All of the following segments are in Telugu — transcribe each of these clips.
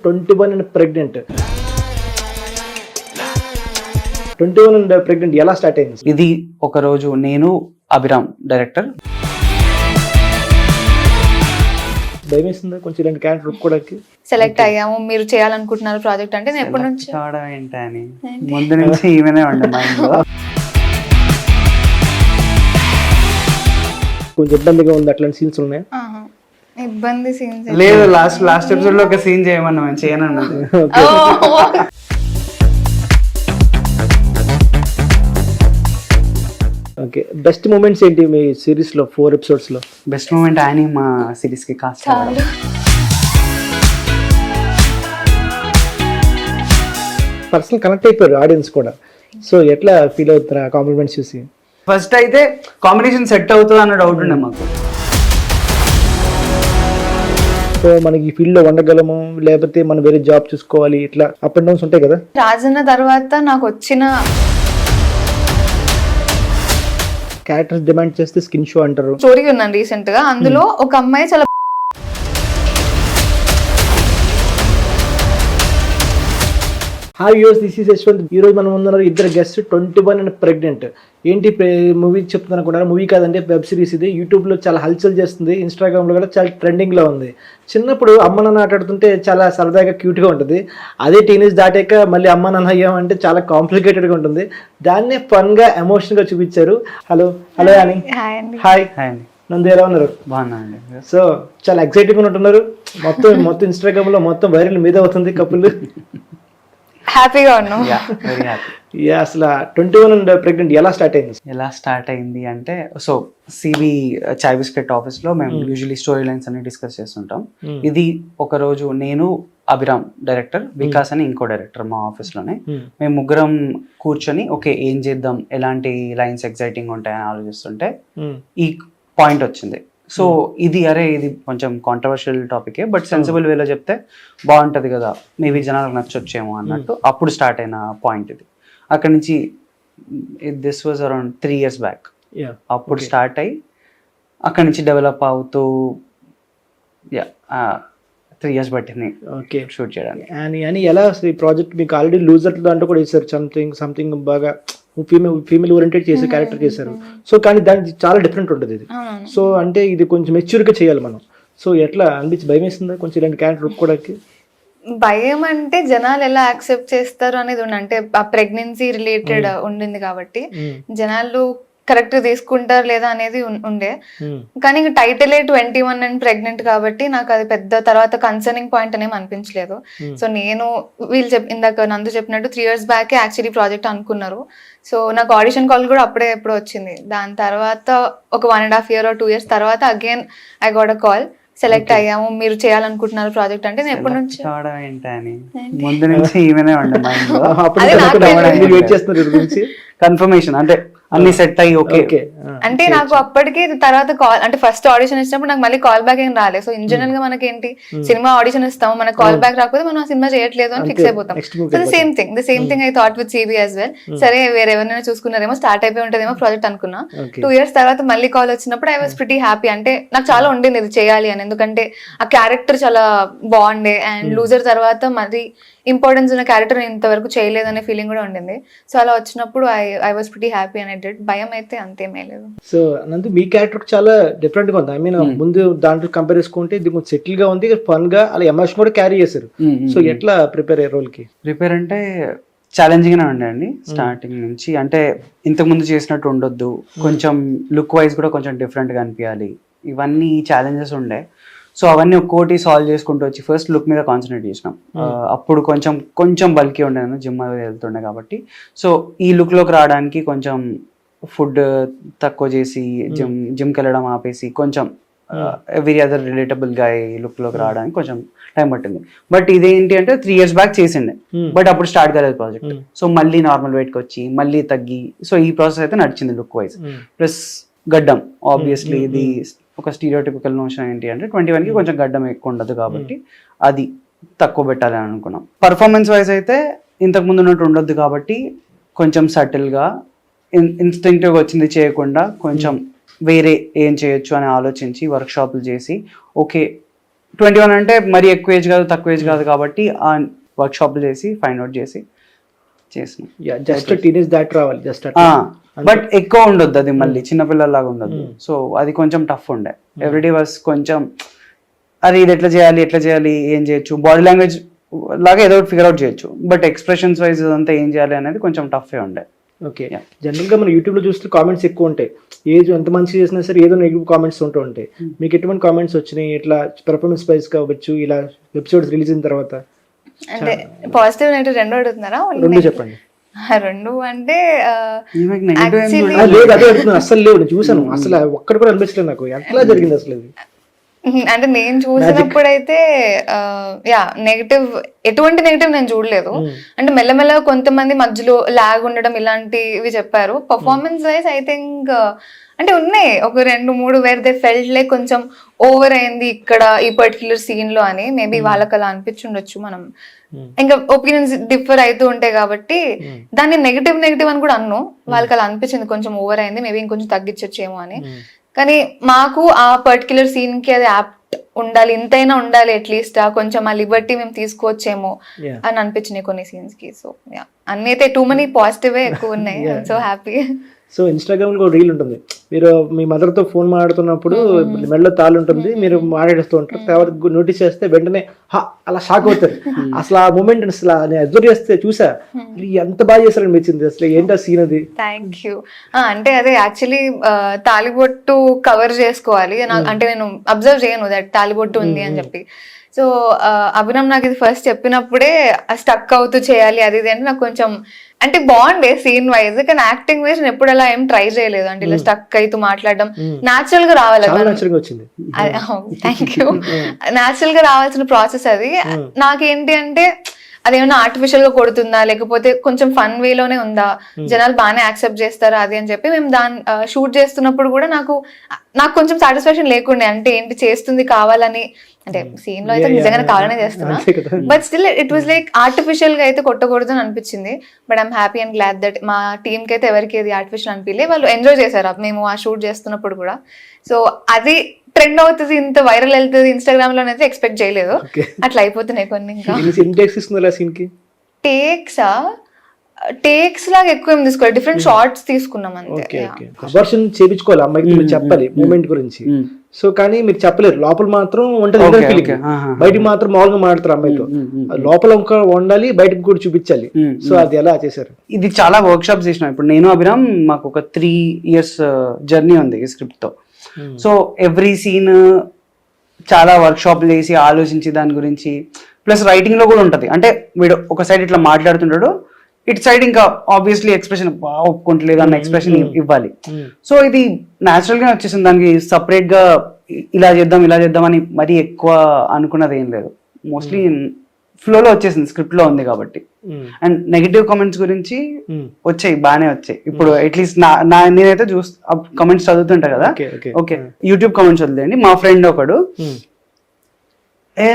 21 and pregnant. 21 and pregnant ఎలా స్టార్ట్ అయింది? ఇది ఒక రోజు నేను అభిరామ్ డైరెక్టర్ భయమేస్తుందా కొంచెం ఇలాంటి క్యారెక్టర్ ఒప్పుకోవడానికి? సెలెక్ట్ అయ్యాము, మీరు చేయాలనుకుంటున్నారు ప్రాజెక్ట్ అంటే నేను ఎప్పటి నుంచి కావడం ఏంటని ముందు నుంచి ఈమెనే ఉండే మైండ్ లో. కొంచెం ఇబ్బందిగా ఉంది, అట్లాంటి సీన్స్ ఉన్నాయి. ఆహా, ఇబ్బంది సీన్స్ లేదు, లాస్ట్ ఎపిసోడ్ లో ఒక సీన్ చేయమన్నా మేము చేయనన్నది. ఓకే, బెస్ట్ మూమెంట్స్ ఏంటి మీ సిరీస్ లో 4 ఎపిసోడ్స్ లో? బెస్ట్ మూమెంట్ ఆయన మా సిరీస్ కి కాస్ట్ చాలు. పర్సనల్ కనెక్ట్ అయిపోయారు ఆడియన్స్ కూడా. సో ఎట్లా ఫీల్ అవుతారు ఆ కాంప్లిమెంట్స్ చూసి? ఫస్ట్ అయితే కాంబినేషన్ సెట్ అవుతుంది అన్న డౌట్ ఉండే మాకు. సో మనకి ఈ ఫీల్డ్ లో ఉండగలము లేకపోతే మనం వేరే జాబ్ చూసుకోవాలి, ఇట్లా అప్ అండ్ డౌన్స్ ఉంటాయి కదా. రాజన్న తర్వాత నాకు వచ్చిన క్యారెక్టర్స్ డిమాండ్ చేస్తే స్కిన్ షో అంటారు. స్టోరీ ఉన్నాను రీసెంట్ గా, అందులో ఒక అమ్మాయి చాలా hi viewers, this is Yashwant. ఈ రోజు మనం ఉన్నారు ఇద్దరు గెస్ట్, 21 అండ్ ప్రెగ్నెంట్. ఏంటి మూవీ చెప్తాను అనుకున్నారు? మూవీ కాదండి, వెబ్ సిరీస్. ఇది యూట్యూబ్లో చాలా హల్చల్ చేస్తుంది, ఇన్స్టాగ్రామ్లో కూడా చాలా ట్రెండింగ్లో ఉంది. చిన్నప్పుడు అమ్మ నాన్న ఆటాడుతుంటే చాలా సరదాగా క్యూట్గా ఉంటుంది. అదే టీనేజ్ దాటాక మళ్ళీ అమ్మ నాన్న అయ్యామంటే చాలా కాంప్లికేటెడ్గా ఉంటుంది. దాన్నే ఫన్గా ఎమోషనల్గా చూపించారు. హలో హలో అని హాయ్ నందు, ఎలా ఉన్నారు? బాగున్నాండి. సో చాలా ఎక్సైటింగ్గా ఉంటున్నారు. మొత్తం ఇన్స్టాగ్రామ్లో మొత్తం వైరల్ మీద అవుతుంది కపుల్. హ్యాపీగా ఉన్నాం. Very happy. అసలు 21 అండ్ ప్రెగ్నెంట్ ఎలా స్టార్ట్ అయింది? ఎలా స్టార్ట్ అయింది అంటే, సో సిబి చాయ్ బిస్కెట్ ఆఫీస్ లో మేము యూజువల్లీ స్టోరీ లైన్స్ అన్ని డిస్కస్ చేస్తుంటాం. ఇది ఒక రోజు నేను అభిరామ్ డైరెక్టర్, వికాస్ అని ఇంకో డైరెక్టర్ మా ఆఫీస్ లోనే, మేము ముగ్గురం కూర్చొని ఓకే ఏం చేద్దాం, ఎలాంటి లైన్స్ ఎగ్జైటింగ్ ఉంటాయని ఆలోచిస్తుంటే ఈ పాయింట్ వచ్చింది. సో ఇది కొంచెం కాంట్రవర్షియల్ టాపికే, బట్ సెన్సిబుల్ వేలో చెప్తే బాగుంటది కదా, మేబీ జనాలకు నచ్చొచ్చేమో అన్నట్టు అప్పుడు స్టార్ట్ అయిన పాయింట్ ఇది. అక్కడ నుంచి this was around 3 years back. అప్పుడు స్టార్ట్ అయ్యి అక్కడ నుంచి డెవలప్ అవుతూ 3 years పట్టింది ఓకే షూట్ చేయడానికి. అని ఎలా ఈ ప్రాజెక్ట్ మీకు ఆల్రెడీ లూజర్ దాంట్లో కూడా వేసారు, సంథింగ్ బాగా ఫీమేల్ ఓరియంటెడ్ చేసే క్యారెక్టర్ చేశారు. సో కానీ దానికి చాలా డిఫరెంట్ ఉంటుంది ఇది. సో అంటే ఇది కొంచెం మెచ్యూర్గా చేయాలి మనం. సో ఎట్లా అనిపించి భయం వేస్తుందా కొంచెం ఇలాంటి క్యారెక్టర్ ఒప్పుకోవడానికి? భయం అంటే జనాలు ఎలా యాక్సెప్ట్ చేస్తారు అనేది అంటే ఆ ప్రెగ్నెన్సీ రిలేటెడ్ ఉండింది కాబట్టి జనాలు కరెక్ట్ తీసుకుంటారు లేదా అనేది ఉండే. కానీ ఇంకా టైటిలే 21 అండ్ ప్రెగ్నెంట్ కాబట్టి నాకు అది పెద్ద తర్వాత కన్సర్నింగ్ పాయింట్ అనేమి అనిపించలేదు. సో నేను వీళ్ళు ఇందాక నందు చెప్పినట్టు 3 years బ్యాక్ యాక్చువల్లీ ప్రాజెక్ట్ అనుకున్నారు. సో నాకు ఆడిషన్ కాల్ కూడా అప్పుడే ఎప్పుడు వచ్చింది. దాని తర్వాత ఒక 1.5 year or 2 years తర్వాత again I got a call, select అయ్యాము, మీరు చేయాలనుకుంటున్నారు ప్రాజెక్ట్ అంటే నేను ఎప్పటి నుంచి కావడం ఏంటని ముందు నుంచి ఈమెనే ఉండే మైండ్ లో. కన్ఫర్మేషన్ అంటే అన్ని సెట్ అయ్యి ఓకే అంటే నాకు అప్పటికి తర్వాత కాల్ అంటే ఫస్ట్ ఆడిషన్ ఇచ్చినప్పుడు నాకు మళ్ళీ కాల్ బ్యాక్ ఏం రాలేదు. సో ఇన్ జనరల్ గా మనకేంటి సినిమా ఆడిషన్ ఇస్తాము, మనకు కాల్ బ్యాక్ రాకపోతే మనం ఆ సినిమా చేయట్లేదు అని ఫిక్స్ అయిపోతాం. So the same thing I thought with CB as well. సరే వేరెవరైనా చూసుకున్నారేమో, స్టార్ట్ అయిపోయి ఉంటదేమో ప్రాజెక్ట్ అనుకున్నా. 2 years తర్వాత మళ్ళీ కాల్ వచ్చినప్పుడు ఐ వాస్ ప్రిటీ హ్యాపీ. అంటే నాకు చాలా ఉండింది ఇది చేయాలి అని, ఎందుకంటే ఆ క్యారెక్టర్ చాలా బాగుండే అండ్ లూజర్ తర్వాత మరి ఇంపార్టెన్స్ ఉన్న క్యారెక్టర్ ఇంతవరకు చేయలేదనే ఫీలింగ్ కూడా ఉండింది. సో అలా వచ్చినప్పుడు I was pretty happy and I did. భయం అయితే అంతేమే లేదు. సో నందు మీ క్యారెక్టర్ చాలా డిఫరెంట్ గా ఉంది. ఐ మీన్ ముందు దాంట్లో కంపేర్ చేసుకుంటే ఇది కొంచెం సెటిల్ గా ఉంది, ఫన్ గా, అలా ఎమోషన్ కూడా క్యారీ చేశారు. సో ఎట్లా ప్రిపేర్ అయ్యే రోల్ కి? ప్రిపేర్ అంటే ఛాలెంజింగ్ గానే ఉండే అండి స్టార్టింగ్ నుంచి. అంటే ఇంతకు ముందు చేసినట్టు ఉండొద్దు, కొంచెం లుక్ వైజ్ కూడా కొంచెం డిఫరెంట్ గా అనిపించాలి, ఇవన్నీ ఛాలెంజెస్ ఉండే. సో అవన్నీ ఒక్కోటి సాల్వ్ చేసుకుంటూ వచ్చి ఫస్ట్ లుక్ మీద కాన్సన్ట్రేట్ చేసినాం. అప్పుడు కొంచెం బల్కీ ఉండే, జిమ్ అది వెళ్తుండే కాబట్టి. సో ఈ లుక్ లోకి రావడానికి కొంచెం ఫుడ్ తక్కువ చేసి జిమ్కి వెళ్ళడం ఆపేసి కొంచెం ఎవ్రీ అదర్ రిలేటబుల్ గా ఈ లుక్ లోకి రావడానికి కొంచెం టైం పట్టింది. బట్ ఇదేంటి అంటే 3 years బ్యాక్ చేసిండే, బట్ అప్పుడు స్టార్ట్ కాలేదు ప్రాజెక్ట్. సో మళ్ళీ నార్మల్ వెయిట్ కి వచ్చి మళ్ళీ తగ్గి, సో ఈ ప్రాసెస్ అయితే నడిచింది లుక్ వైజ్. ప్లస్ గడ్డం, ఆబ్వియస్లీ ఇది ఒక స్టీరియోటిపికల్ నోషన్ ఏంటి అంటే 21 కి కొంచెం గడ్డం ఎక్కువ ఉండదు కాబట్టి అది తక్కువ పెట్టాలని అనుకున్నాం. పర్ఫార్మెన్స్ వైజ్ అయితే ఇంతకు ముందు ఉన్నట్టు ఉండొద్దు కాబట్టి కొంచెం సటిల్ గా ఇన్స్టింక్టివ్ గా వచ్చింది చేయకుండా కొంచెం వేరే ఏం చేయొచ్చు అని ఆలోచించి వర్క్షాప్లు చేసి ఓకే 21 అంటే మరీ ఎక్కువ ఏజ్ కాదు తక్కువ ఏజ్ కాదు కాబట్టి ఆ వర్క్ షాప్లు చేసి ఫైండ్ అవుట్ చేసి చేసినాం. జస్ట్ టీనేజ్ దాటి రావాలి జస్ట్ బట్ ఎక్కువ ఉండొద్దు అది, మళ్ళీ చిన్నపిల్లలాగా ఉండొద్దు. సో అది కొంచెం టఫ్ ఉండే. ఎవ్రీడే వాస్ కొంచెం అది ఇది ఎట్లా చేయాలి ఏం చేయొచ్చు, బాడీ లాంగ్వేజ్ లాగా ఏదో ఒకటి ఫిగర్ అవుట్ చేయొచ్చు, బట్ ఎక్స్ప్రెషన్స్ వైజ్ అంతా ఏం చేయాలి అనేది కొంచెం టఫే ఉండే. ఓకే. జనరల్గా మనం యూట్యూబ్లో చూస్తే కామెంట్స్ ఎక్కువ ఉంటాయి, ఏజ్ ఎంత మంచి చేసినా సరే ఏదో నెగిటివ్ కామెంట్స్ ఉంటూ ఉంటాయి. మీకు ఎటువంటి కామెంట్స్ వచ్చినాయి ఇట్లా పెర్ఫార్మెన్స్ వైజ్ కావచ్చు ఇలా ఎపిసోడ్స్ రిలీజ్ అయిన తర్వాత? అంటే పాజిటివ్ నెగిటివ్ రెండు అడుగుతున్నారా? రెండు చెప్పండి. రెండు అంటే లేదు అదే అడుగుతున్నాను, అసలు లేవు, నేను చూసాను అసలు ఒక్కటి కూడా అనిపించలేదు నాకు, ఎట్లా జరిగింది అసలు ఇది? అంటే నేను చూసినప్పుడు అయితే యా నెగిటివ్, ఎటువంటి నెగిటివ్ నేను చూడలేదు. అంటే మెల్లమెల్లగా కొంతమంది మధ్యలో లాగ్ ఉండడం ఇలాంటివి చెప్పారు. పర్ఫార్మెన్స్ వైజ్ ఐ థింక్ అంటే ఉన్నాయి ఒక 2-3 వేర్ దే ఫెల్ట్ లైక్ కొంచెం ఓవర్ అయింది ఇక్కడ ఈ పర్టిక్యులర్ సీన్ లో అని. మేబీ వాళ్ళకి అలా అనిపించుండొచ్చు. మనం ఇంకా ఒపీనియన్స్ డిఫర్ అవుతూ ఉంటాయి కాబట్టి దాన్ని నెగిటివ్ అని కూడా అన్ను. వాళ్ళకి అలా అనిపించింది కొంచెం ఓవర్ అయింది, మేబీ ఇంకొంచెం తగ్గించొచ్చేమో అని. కానీ మాకు ఆ పర్టిక్యులర్ సీన్ కి అది యాప్ట్ ఉండాలి, ఇంతైనా ఉండాలి అట్లీస్ట్ కొంచెం ఆ లిబర్టీ మేము తీసుకోవచ్చేమో అని అనిపించినాయి కొన్ని సీన్స్ కి. సో అన్ని అయితే టూ మనీ పాజిటివ్ ఎక్కువ ఉన్నాయి. So happy. సో ఇన్స్టాగ్రామ్ లో రీల్ ఉంటుంది, మీరు మీ మదర్ తో ఫోన్ మాట్లాడుతున్నప్పుడు మెడలో తాళ్ళు ఉంటుంది, మీరు మాట్లాడుతూ ఉంటారు, తర్వాత నోటీస్ చేస్తే వెంటనే అలా షాక్ అవుతారు. అసలు ఆ మూమెంట్ అసలు నేను అబ్జర్వ్ చేస్తే చూసా, ఎంత బాగా చేశారని అనిపించింది. అసలు ఏంటి ఆ సీన్ అది? Thank you. అంటే అదే యాక్చువల్లీ తాలిబొట్టు కవర్ చేసుకోవాలి అంటే నేను అబ్జర్వ్ చేయను దట్ తాలిబొట్టు ఉంది అని చెప్పి. సో అభినవ్ నాకు ఇది ఫస్ట్ చెప్పినప్పుడే స్టక్ అవుతూ చేయాలి అది ఇది అంటే నాకు కొంచెం అంటే బాగుండే సీన్ వైజ్, కానీ యాక్టింగ్ వైజ్ నేను ఎప్పుడు అలా ఏం ట్రై చేయలేదు. అంటే ఇలా స్టక్ అవుతూ మాట్లాడడం న్యాచురల్ గా రావాలి. Thank you. న్యాచురల్ గా రావాల్సిన ప్రాసెస్ అది. నాకేంటి అంటే అదేమన్నా ఆర్టిఫిషియల్ గా కొడుతుందా లేకపోతే కొంచెం ఫన్ వేలోనే ఉందా, జనాలు బాగానే యాక్సెప్ట్ చేస్తారా అది అని చెప్పి మేము దాన్ని షూట్ చేస్తున్నప్పుడు కూడా నాకు కొంచెం సాటిస్ఫాక్షన్ లేకుండే. అంటే ఏంటి చేస్తుంది కావాలని, అంటే సీన్ లో అయితే నిజంగానే కావాలనే చేస్తున్నా, but still it was like artificial గా అయితే కొట్టకూడదు అని అనిపించింది. But I'm happy and glad that మా టీమ్ కి అయితే ఎవరికి అది ఆర్టిఫిషియల్ అనిపించలే, వాళ్ళు ఎంజాయ్ చేశారు మేము ఆ షూట్ చేస్తున్నప్పుడు కూడా. సో అది ట్రెండ్ అవుతుంది, ఇంత వైరల్ వెళ్తుంది ఇన్స్టాగ్రామ్ లో అయితే ఎక్స్పెక్ట్ చేయలేదు. అట్లా అయిపోతున్నాయి కొన్ని. ఇంకా టేక్స్ లాగా ఎక్కువ ఏం తీసుకోవాలి, డిఫరెంట్ షార్ట్స్ తీసుకున్నాం అంతే. అబార్షన్ చేయించుకోవాలి అమ్మాయికి, మీరు చెప్పాలి మూమెంట్ గురించి. సో కానీ మీరు చెప్పలేరు, లోపల మాత్రం ఉంటది ఫీలింగ్, బయటకి మాత్రం మామూలుగా మాట్లాడతారు అమ్మాయితో. లోపల ఇంకా ఉండాలి, బయటకు కూడా చూపించాలి. సో అది ఎలా చేశారు? ఇది చాలా వర్క్ షాప్స్ చేసినాం. ఇప్పుడు నేను అభిరామ్ మాకు ఒక 3 years జర్నీ ఉంది ఈ స్క్రిప్ట్ తో. సో ఎవ్రీ సీన్ చాలా వర్క్ షాప్లు చేసి ఆలోచించి దాని గురించి, ప్లస్ రైటింగ్ లో కూడా ఉంటది. అంటే వీడు ఒక సైడ్ ఇట్లా మాట్లాడుతుంటాడు, ఇటు సైడ్ ఇంకా ఆబ్వియస్లీ ఎక్స్ప్రెషన్ బాగా ఒప్పుకుంటలేదు అన్న ఎక్స్ప్రెషన్ ఇవ్వాలి. సో ఇది న్యాచురల్ గా వచ్చేసింది. దానికి సపరేట్ గా ఇలా చేద్దాం అని మరీ ఎక్కువ అనుకున్నది ఏం లేదు. మోస్ట్లీ ఫ్లోలో వచ్చేసింది, స్క్రిప్ట్ లో ఉంది కాబట్టి. అండ్ నెగిటివ్ కామెంట్స్ గురించి వచ్చాయి, బాగానే వచ్చాయి. ఇప్పుడు అట్లీస్ట్ నేనైతే కామెంట్స్ చదువుతుంటా కదా, ఓకే యూట్యూబ్ కామెంట్స్ చదివేయండి. మా ఫ్రెండ్ ఒకడు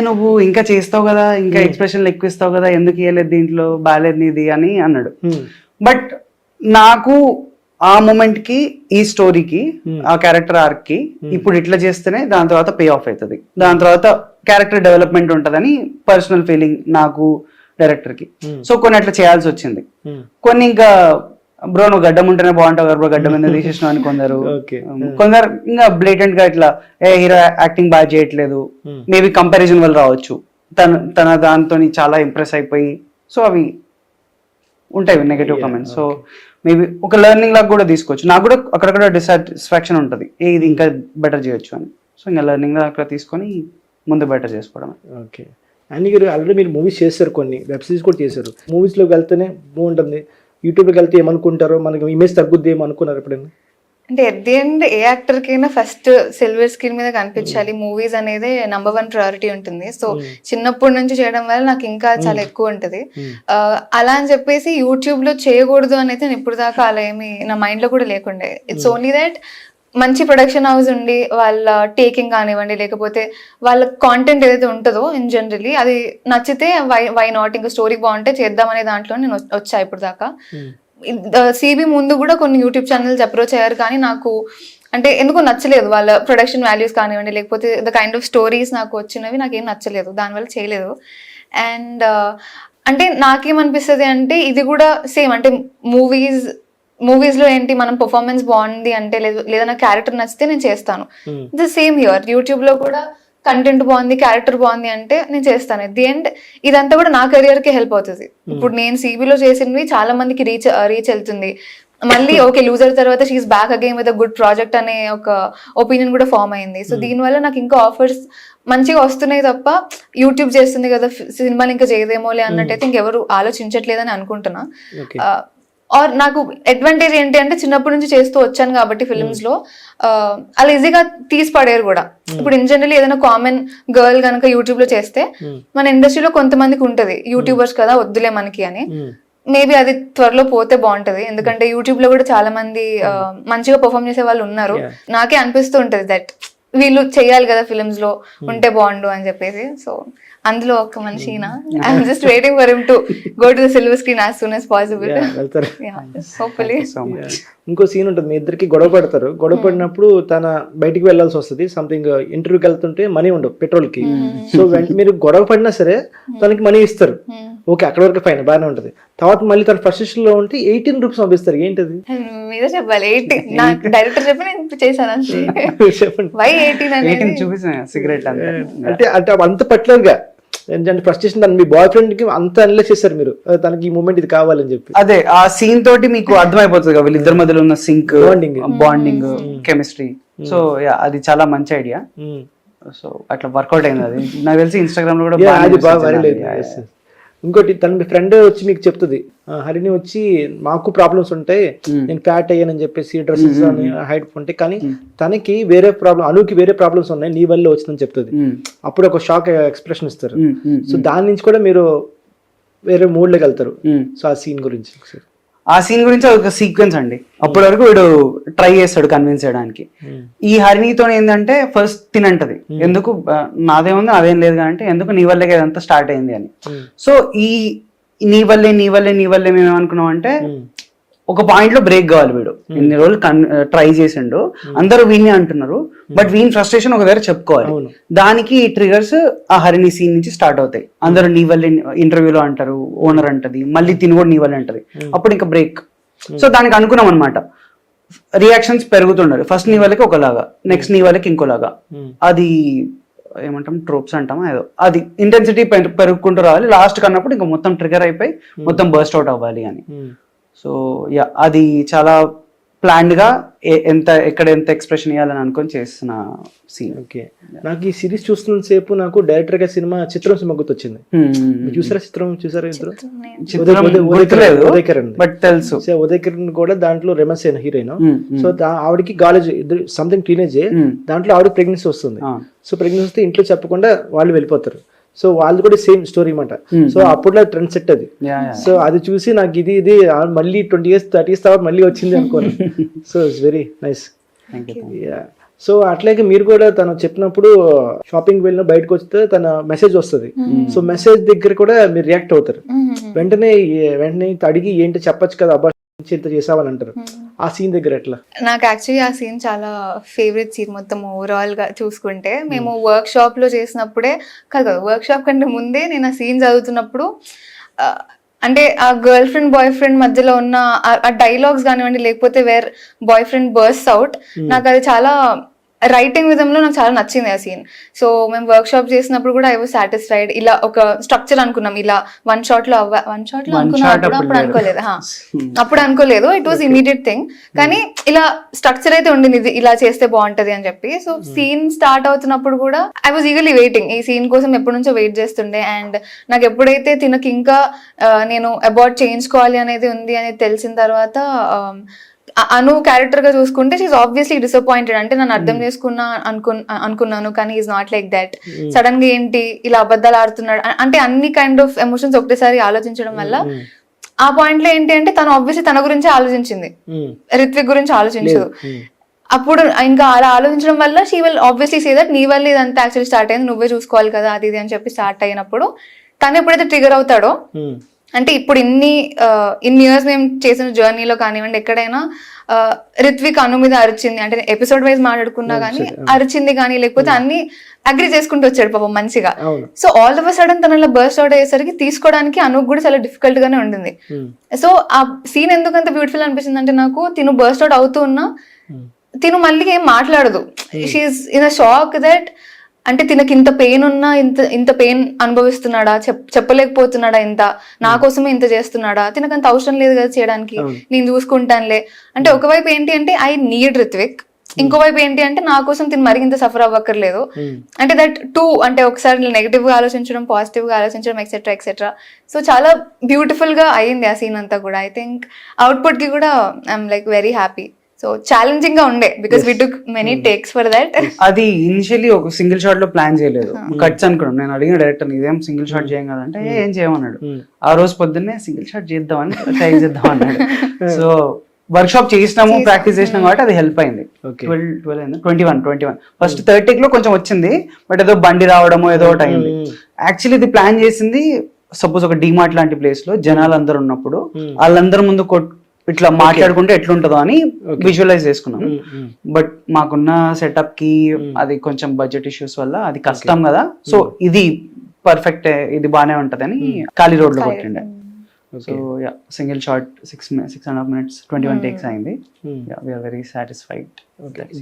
నువ్వు ఇంకా చేస్తావు కదా, ఇంకా ఎక్స్ప్రెషన్లు ఎక్కువ ఇస్తావు కదా, ఎందుకు ఇవ్వలేదు దీంట్లో, బాగాలేదు నీది అని అన్నాడు. బట్ నాకు ఆ మూమెంట్ కి, ఈ స్టోరీకి, ఆ క్యారెక్టర్ ఆర్క్ కి ఇప్పుడు ఇట్లా చేస్తేనే దాని తర్వాత పే ఆఫ్ అవుతుంది, దాని తర్వాత క్యారెక్టర్ డెవలప్మెంట్ ఉంటదని పర్సనల్ ఫీలింగ్ నాకు, డైరెక్టర్ కి. సో కొన్ని అట్లా చేయాల్సి వచ్చింది. కొన్ని ఇంకా బ్రో నువ్వు గడ్డం ఉంటేనే బాగుంటావు కదా బ్రో, గడ్డం మీద తీసేసినావు అని కొందరు ఇంకా బ్లేటెంట్ గా ఇట్లా హీరో యాక్టింగ్ బాగా చేయట్లేదు, మేబీ కంపారిజన్ వల్ల రావచ్చు, తన దాంతో చాలా ఇంప్రెస్ అయిపోయి. సో అవి ఉంటాయి నెగటివ్ కామెంట్స్. సో మేబీ ఒక లెర్నింగ్ లాగా కూడా తీసుకోవచ్చు. నాకు కూడా అక్కడక్కడ డిసాటిస్ఫాక్షన్ ఉంటుంది, ఇది ఇంకా బెటర్ చేయొచ్చు అని. సో ఇంకా లెర్నింగ్ లా అక్కడ తీసుకొని ముందు బెటర్ చేసుకోవడం. ఓకే. అండ్ మీరు ఆల్రెడీ మీరు మూవీస్ చేశారు, కొన్ని వెబ్ సిరీస్ కూడా చేశారు. మూవీస్లోకి వెళ్తేనే బాగుంటుంది, యూట్యూబ్లోకి వెళ్తే ఏమనుకుంటారో, మనకి ఇమేజ్ తగ్గుద్ది ఏమనుకున్నారు ఎప్పుడైనా? అంటే at the end A actor కైనా ఫస్ట్ సిల్వర్ స్క్రీన్ మీద కనిపించాలి, మూవీస్ అనేది నెంబర్ 1 ప్రయారిటీ ఉంటుంది. సో చిన్నప్పటి నుంచి చేయడం వల్ల నాకు ఇంకా చాలా ఎక్కువ ఉంటది. అలా అని చెప్పేసి యూట్యూబ్ లో చేయకూడదు అని అయితే నేను ఇప్పుడు దాకా అలా ఏమి నా మైండ్ లో కూడా లేకుండే. ఇట్స్ ఓన్లీ దట్ మంచి ప్రొడక్షన్ హౌస్ ఉండి వాళ్ళ టేకింగ్ కానివ్వండి, లేకపోతే వాళ్ళ కాంటెంట్ ఏదైతే ఉంటుందో ఇన్ జనరలీ అది నచ్చితే వై నాట్, ఇంకా స్టోరీ బాగుంటే చేద్దామనే దాంట్లో నేను వచ్చా ఇప్పుడు దాకా. సిబి ముందు కూడా కొన్ని యూట్యూబ్ ఛానల్స్ అప్రోచ్ అయ్యారు, కానీ నాకు అంటే ఎందుకో నచ్చలేదు వాళ్ళ ప్రొడక్షన్ వాల్యూస్ కానివ్వండి, లేకపోతే ద కైండ్ ఆఫ్ స్టోరీస్ నాకు వచ్చినవి నాకేం నచ్చలేదు, దానివల్ల చేయలేదు. అండ్ అంటే నాకేమనిపిస్తుంది అంటే ఇది కూడా సేమ్, అంటే మూవీస్లో ఏంటి మనం పర్ఫార్మెన్స్ బాగుంది అంటే లేదా నా క్యారెక్టర్ నచ్చితే నేను చేస్తాను. ద సేమ్ హియర్, యూట్యూబ్లో కూడా కంటెంట్ బాగుంది, క్యారెక్టర్ బాగుంది అంటే నేను చేస్తాను. ఎట్ ది ఎండ్ ఇదంతా కూడా నా కెరియర్కి హెల్ప్ అవుతుంది. ఇప్పుడు నేను సిబిలో చేసినవి చాలా మందికి రీచ్ వెళ్తుంది. మళ్ళీ ఓకే లూజర్ తర్వాత she's back again with a good project అనే ఒక ఒపీనియన్ కూడా ఫామ్ అయింది. సో దీనివల్ల నాకు ఇంకా ఆఫర్స్ మంచిగా వస్తున్నాయి తప్ప యూట్యూబ్ చేస్తుంది కదా సినిమాలు ఇంకా చేయదేమోలే అన్నట్టయితే ఇంకెవరు ఆలోచించట్లేదని అనుకుంటున్నా. ఆర్ నాకు అడ్వాంటేజ్ ఏంటి అంటే చిన్నప్పటి నుంచి చేస్తూ వచ్చాను కాబట్టి ఫిల్మ్స్ లో అలా ఈజీగా తీసి పడేరు కూడా. ఇప్పుడు ఇన్ జనరల్ ఏదైనా కామన్ గర్ల్ కనుక యూట్యూబ్ లో చేస్తే మన ఇండస్ట్రీలో కొంతమందికి ఉంటది యూట్యూబర్స్ కదా వద్దులే మనకి అని. మేబీ అది త్వరలో పోతే బాగుంటది, ఎందుకంటే యూట్యూబ్ లో కూడా చాలా మంది మంచిగా పర్ఫామ్ చేసే వాళ్ళు ఉన్నారు. నాకే అనిపిస్తూ ఉంటది దట్ వీళ్ళు చెయ్యాలి కదా ఫిల్మ్స్ లో ఉంటే బాగుండు అని చెప్పేసి. సో అందులో ఒక మనిషి I'm just waiting for him to go to the silver screen as soon as possible. Hopefully. ఇంకో సీన్ ఉంటుంది, మీ ఇద్దరికి గొడవ పడతారు. గొడవ పడినప్పుడు తన బయటికి వెళ్ళాల్సి వస్తుంది, సంథింగ్ ఇంటర్వ్యూకి వెళ్తుంటే మనీ ఉండవు పెట్రోల్ కి. సో మీరు గొడవ పడినా సరే తనకి మనీ ఇస్తారు. ఓకే అక్కడ వరకు ఫైన్ బాగానే ఉంటది. తర్వాత మళ్ళీ తన ఫ్రస్ట్రేషన్ లో ఉంటే 18 రూపీస్ పంపిస్తారు. ఏంటది మీరే చెప్పాలి. 18 నాకు డైరెక్టర్ చెప్పి నేను చేశాను. చెప్పండి. వై 18 చూపిస్తాను సిగరెట్ అంటే అంత పర్టికులర్ గా ఏంటంటే ఫ్రస్ట్రేషన్ మీ బాయ్ ఫ్రెండ్ కి అంత అనలైజ్ చేశారు మీరు, తనకి ఈ మూమెంట్ ఇది కావాలని చెప్పి. అదే ఆ సీన్ తోటి మీకు అర్థమైపోతుంది కదా వీళ్ళిద్దరి మధ్యలో ఉన్న సింక్, బాండింగ్, కెమిస్ట్రీ. సో అది చాలా మంచి ఐడియా. సో అట్లా వర్కౌట్ అయింది. అది నాకు తెలిసి ఇన్స్టాగ్రామ్ లో కూడా అది బాగా వైరల్ అయింది. ఇంకోటి తన మీ ఫ్రెండ్ వచ్చి మీకు చెప్తుంది, హరిని వచ్చి మాకు ప్రాబ్లమ్స్ ఉంటాయి, నేను ఫ్యాట్ అయ్యానని చెప్పేసి డ్రెస్సెస్ అని హైట్ ఉంటాయి, కానీ తనకి వేరే ప్రాబ్లం, అనుకి వేరే ప్రాబ్లమ్స్ ఉన్నాయి నీ వల్ల వచ్చిందని చెప్తుంది. అప్పుడు ఒక షాక్ ఎక్స్ప్రెషన్ ఇస్తారు. సో దాని నుంచి కూడా మీరు వేరే మూడ్ లోకి వెళ్తారు. సో ఆ సీన్ గురించి ఆ సీన్ గురించి ఒక సీక్వెన్స్ అండి. అప్పటి వరకు వీడు ట్రై చేస్తాడు కన్విన్స్ చేయడానికి. ఈ హరిణితో ఏంటంటే ఫస్ట్ తినంటది, ఎందుకు నాదేముంది అదేం లేదు అంటే ఎందుకు నీ వల్లే ఇదంతా స్టార్ట్ అయింది అని. సో ఈ నీ వల్లే మేము ఏమనుకున్నాం అంటే ఒక పాయింట్ లో బ్రేక్ కావాలి. వీడు ఇన్ని రోజులు ట్రై చేసిండు, అందరూ వీణ్ణి అంటున్నారు, బట్ వీని ఫ్రస్ట్రేషన్ ఒక దగ్గర చెప్పుకోవాలి. దానికి ట్రిగర్స్ ఆ హరిణి సీన్ నుంచి స్టార్ట్ అవుతాయి. అందరూ నీ వల్లే ఇంటర్వ్యూలో అంటారు, ఓనర్ అంటది, మళ్ళీ తిని కూడా నీ వల్లే అంటది, అప్పుడు ఇంకా బ్రేక్. సో దానికి అనుకున్నాం అనమాట. రియాక్షన్స్ పెరుగుతుండాలి. ఫస్ట్ నీ వాళ్ళకి ఒకలాగా, నెక్స్ట్ నీ వాళ్ళకి ఇంకోలాగా. అది ఏమంటాం ట్రోప్స్ అంటామా ఏదో, అది ఇంటెన్సిటీ పెరుగుకుంటూ రావాలి. లాస్ట్ కన్నప్పుడు ఇంకా మొత్తం ట్రిగర్ అయిపోయి మొత్తం బర్స్ట్ అవుట్ అవ్వాలి అని. సో యా అది చాలా ప్లాన్డ్ గా ఎక్కడ ఎంత ఎక్స్ప్రెషన్ ఇవ్వాలని అనుకొని చేస్తున్న సీన్. ఓకే, నాకు ఈ సిరీస్ చూస్తున్న సేపు నాకు డైరెక్టర్ గా సినిమా చిత్రం సినిమా గుర్తొచ్చింది. చూసారా చూసారా బట్ తెలుసు ఉదయ్ కిరణ్ కూడా దాంట్లో రెమసేన్ హీరోయిన్. సో ఆవిడకి కాలేజ్ సంథింగ్ టీనేజ్, దాంట్లో ఆవిడ ప్రెగ్నెన్సీ వస్తుంది. సో ప్రెగ్నెన్సీ వస్తే ఇంట్లో చెప్పకుండా వాళ్ళు వెళ్ళిపోతారు. సో వాళ్ళు కూడా సేమ్ స్టోరీ అన్నమాట. సో అప్పుడు ట్రెండ్ సెట్ అది. సో అది చూసి నాకు ఇది మళ్ళీ 20 years 30 years తర్వాత మళ్ళీ వచ్చింది అనుకోను. So it's very nice. So అట్లాగే మీరు కూడా తను చెప్పినప్పుడు షాపింగ్ వెళ్ళిన బయటకు వస్తే తన మెసేజ్ వస్తుంది. సో మెసేజ్ దగ్గర కూడా మీరు రియాక్ట్ అవుతారు. వెంటనే అడిగి ఏంటి చెప్పొచ్చు కదా అబ్బా ఇంత చేసావని అంటారు. ఆ సీన్ దగ్గర ఎట్లా? నాకు యాక్చువల్లీ ఆ సీన్ చాలా ఫేవరెట్ సీన్ మొత్తం ఓవరాల్ గా చూసుకుంటే. మేము వర్క్ షాప్ లో చేసినప్పుడే కాదు, వర్క్ షాప్ కంటే ముందే నేను ఆ సీన్ చదువుతున్నప్పుడు అంటే ఆ గర్ల్ ఫ్రెండ్ బాయ్ ఫ్రెండ్ మధ్యలో ఉన్న ఆ డైలాగ్స్ కానివ్వండి, లేకపోతే where boyfriend burst out, నాకు అది చాలా రైటింగ్ విధంలో నాకు చాలా నచ్చింది ఆ సీన్. సో మేము వర్క్ షాప్ చేసినప్పుడు కూడా ఐ వాజ్ సాటిస్ఫైడ్. ఇలా ఒక స్ట్రక్చర్ అనుకున్నాం, ఇలా వన్ షాట్ లో అనుకున్నప్పుడు అప్పుడు అనుకోలేదు, ఇట్ వాజ్ ఇమీడియట్ థింగ్. కానీ ఇలా స్ట్రక్చర్ అయితే ఉండింది, ఇది ఇలా చేస్తే బాగుంటది అని చెప్పి. సో సీన్ స్టార్ట్ అవుతున్నప్పుడు కూడా ఐ వాజ్ ఈగర్లీ వెయిటింగ్, ఈ సీన్ కోసం ఎప్పటి నుంచో వెయిట్ చేస్తుండే. అండ్ నాకు ఎప్పుడైతే తినకి ఇంకా నేను అబార్ట్ చేయించుకోవాలి అనేది ఉంది అనేది తెలిసిన తర్వాత అను క్యారెక్టర్ గా చూసుకుంటే షీఈ్ ఆబ్వియస్లీ డిసప్పాయింటెడ్. అంటే నన్ను అర్థం చేసుకున్నా అనుకున్నాను, కానీ is not like that. Sudden గా ఏంటి ఇలా అబద్ధాలు ఆడుతున్నాడు అంటే అన్ని కైండ్ ఆఫ్ ఎమోషన్స్ ఒకటేసారి ఆలోచించడం వల్ల ఆ పాయింట్ లో ఏంటి అంటే తను ఆబ్వియస్లీ తన గురించి ఆలోచించింది, రిత్విక్ గురించి ఆలోచించదు. అప్పుడు ఇంకా అలా ఆలోచించడం వల్ల she will obviously say that నీ వల్ల ఇదంతా యాక్చువల్లీ స్టార్ట్ అయింది, నువ్వే చూసుకోవాలి కదా అది ఇది అని చెప్పి స్టార్ట్ అయినప్పుడు తను ఎప్పుడైతే ట్రిగర్ అవుతాడో, అంటే ఇప్పుడు ఇన్ని ఇయర్స్ మేము చేసిన జర్నీలో కానివ్వండి ఎక్కడైనా రిత్విక్ అను మీద అరిచింది అంటే ఎపిసోడ్ వైజ్ మాట్లాడుకున్నా గానీ అరిచింది కానీ లేకపోతే అన్ని అగ్రి చేసుకుంటూ వచ్చాడు పాపం మంచిగా. సో ఆల్ ఆఫ్ సడన్ తన బర్స్ట్ అవుట్ అయ్యేసరికి తీసుకోవడానికి అనుకు కూడా చాలా డిఫికల్ట్ గానే ఉండింది. సో ఆ సీన్ ఎందుకంత బ్యూటిఫుల్ అనిపించింది అంటే నాకు తిను బర్స్ట్ అవుట్ అవుతూ ఉన్నా తిను మళ్ళీ ఏం మాట్లాడదు. She's in a shock that అంటే తినకి ఇంత పెయిన్ ఉన్నా ఇంత పెయిన్ అనుభవిస్తున్నాడా, చెప్పలేకపోతున్నాడా, ఇంత నా కోసమే ఇంత చేస్తున్నాడా, తినకు అంత అవసరం లేదు కదా చేయడానికి, నేను చూసుకుంటానులే అంటే. ఒకవైపు ఏంటి అంటే ఐ నీడ్ రిత్విక్, ఇంకోవైపు ఏంటి అంటే నా కోసం తిని మరి ఇంత సఫర్ అవ్వక్కర్లేదు అంటే దట్ టూ అంటే ఒకసారి నెగిటివ్ గా ఆలోచించడం, పాజిటివ్ గా ఆలోచించడం ఎక్సెట్రా ఎక్సెట్రా. సో చాలా బ్యూటిఫుల్ గా అయ్యింది ఆ సీన్ అంతా కూడా. ఐ థింక్ అవుట్పుట్ కి కూడా I'm like very happy. So challenging గా ఉండే because we took many takes for that. అది ఇనిషియల్లీ ఒక సింగిల్ షాట్ లో ప్లాన్ చేయలేదు, కట్స్ అనుకున్నాం. నేను అడిగిన డైరెక్టర్ ఇదేం సింగిల్ షాట్ చేయం కదంటే ఏం చేయమన్నాడు. ఆ రోజు పొద్దున్నే సింగిల్ షాట్ చేద్దామని ట్రై చేద్దాం అన్నాడు. సో వర్క్ షాప్ చేసినాము, ప్రాక్టీస్ చేసినాం కాబట్టి అది హెల్ప్ అయింది. 21 ఫస్ట్ 30 లో కొంచెం వచ్చింది, బట్ ఏదో బండి రావడమో ఏదో ఒకటి అయింది. యాక్చువల్లీ ఇది ప్లాన్ చేసింది సపోజ్ ఒక డిమార్ట్ లాంటి ప్లేస్ లో జనాలు అందరు ఉన్నప్పుడు వాళ్ళందరి ముందు ఇట్లా మాట్లాడుకుంటే ఎట్లుంటుందో అని విజువలైజ్ చేసుకున్నాం. బట్ మాకున్న సెటప్ కి అది కొంచెం బడ్జెట్ ఇష్యూస్ వల్ల అది కష్టం కదా. సో ఇది పర్ఫెక్ట్, ఇది బానే ఉంటదని ఖాళీ రోడ్ లో కొట్టిండే. So single shot 6.5 minutes 21 takes అయింది. We're very satisfied.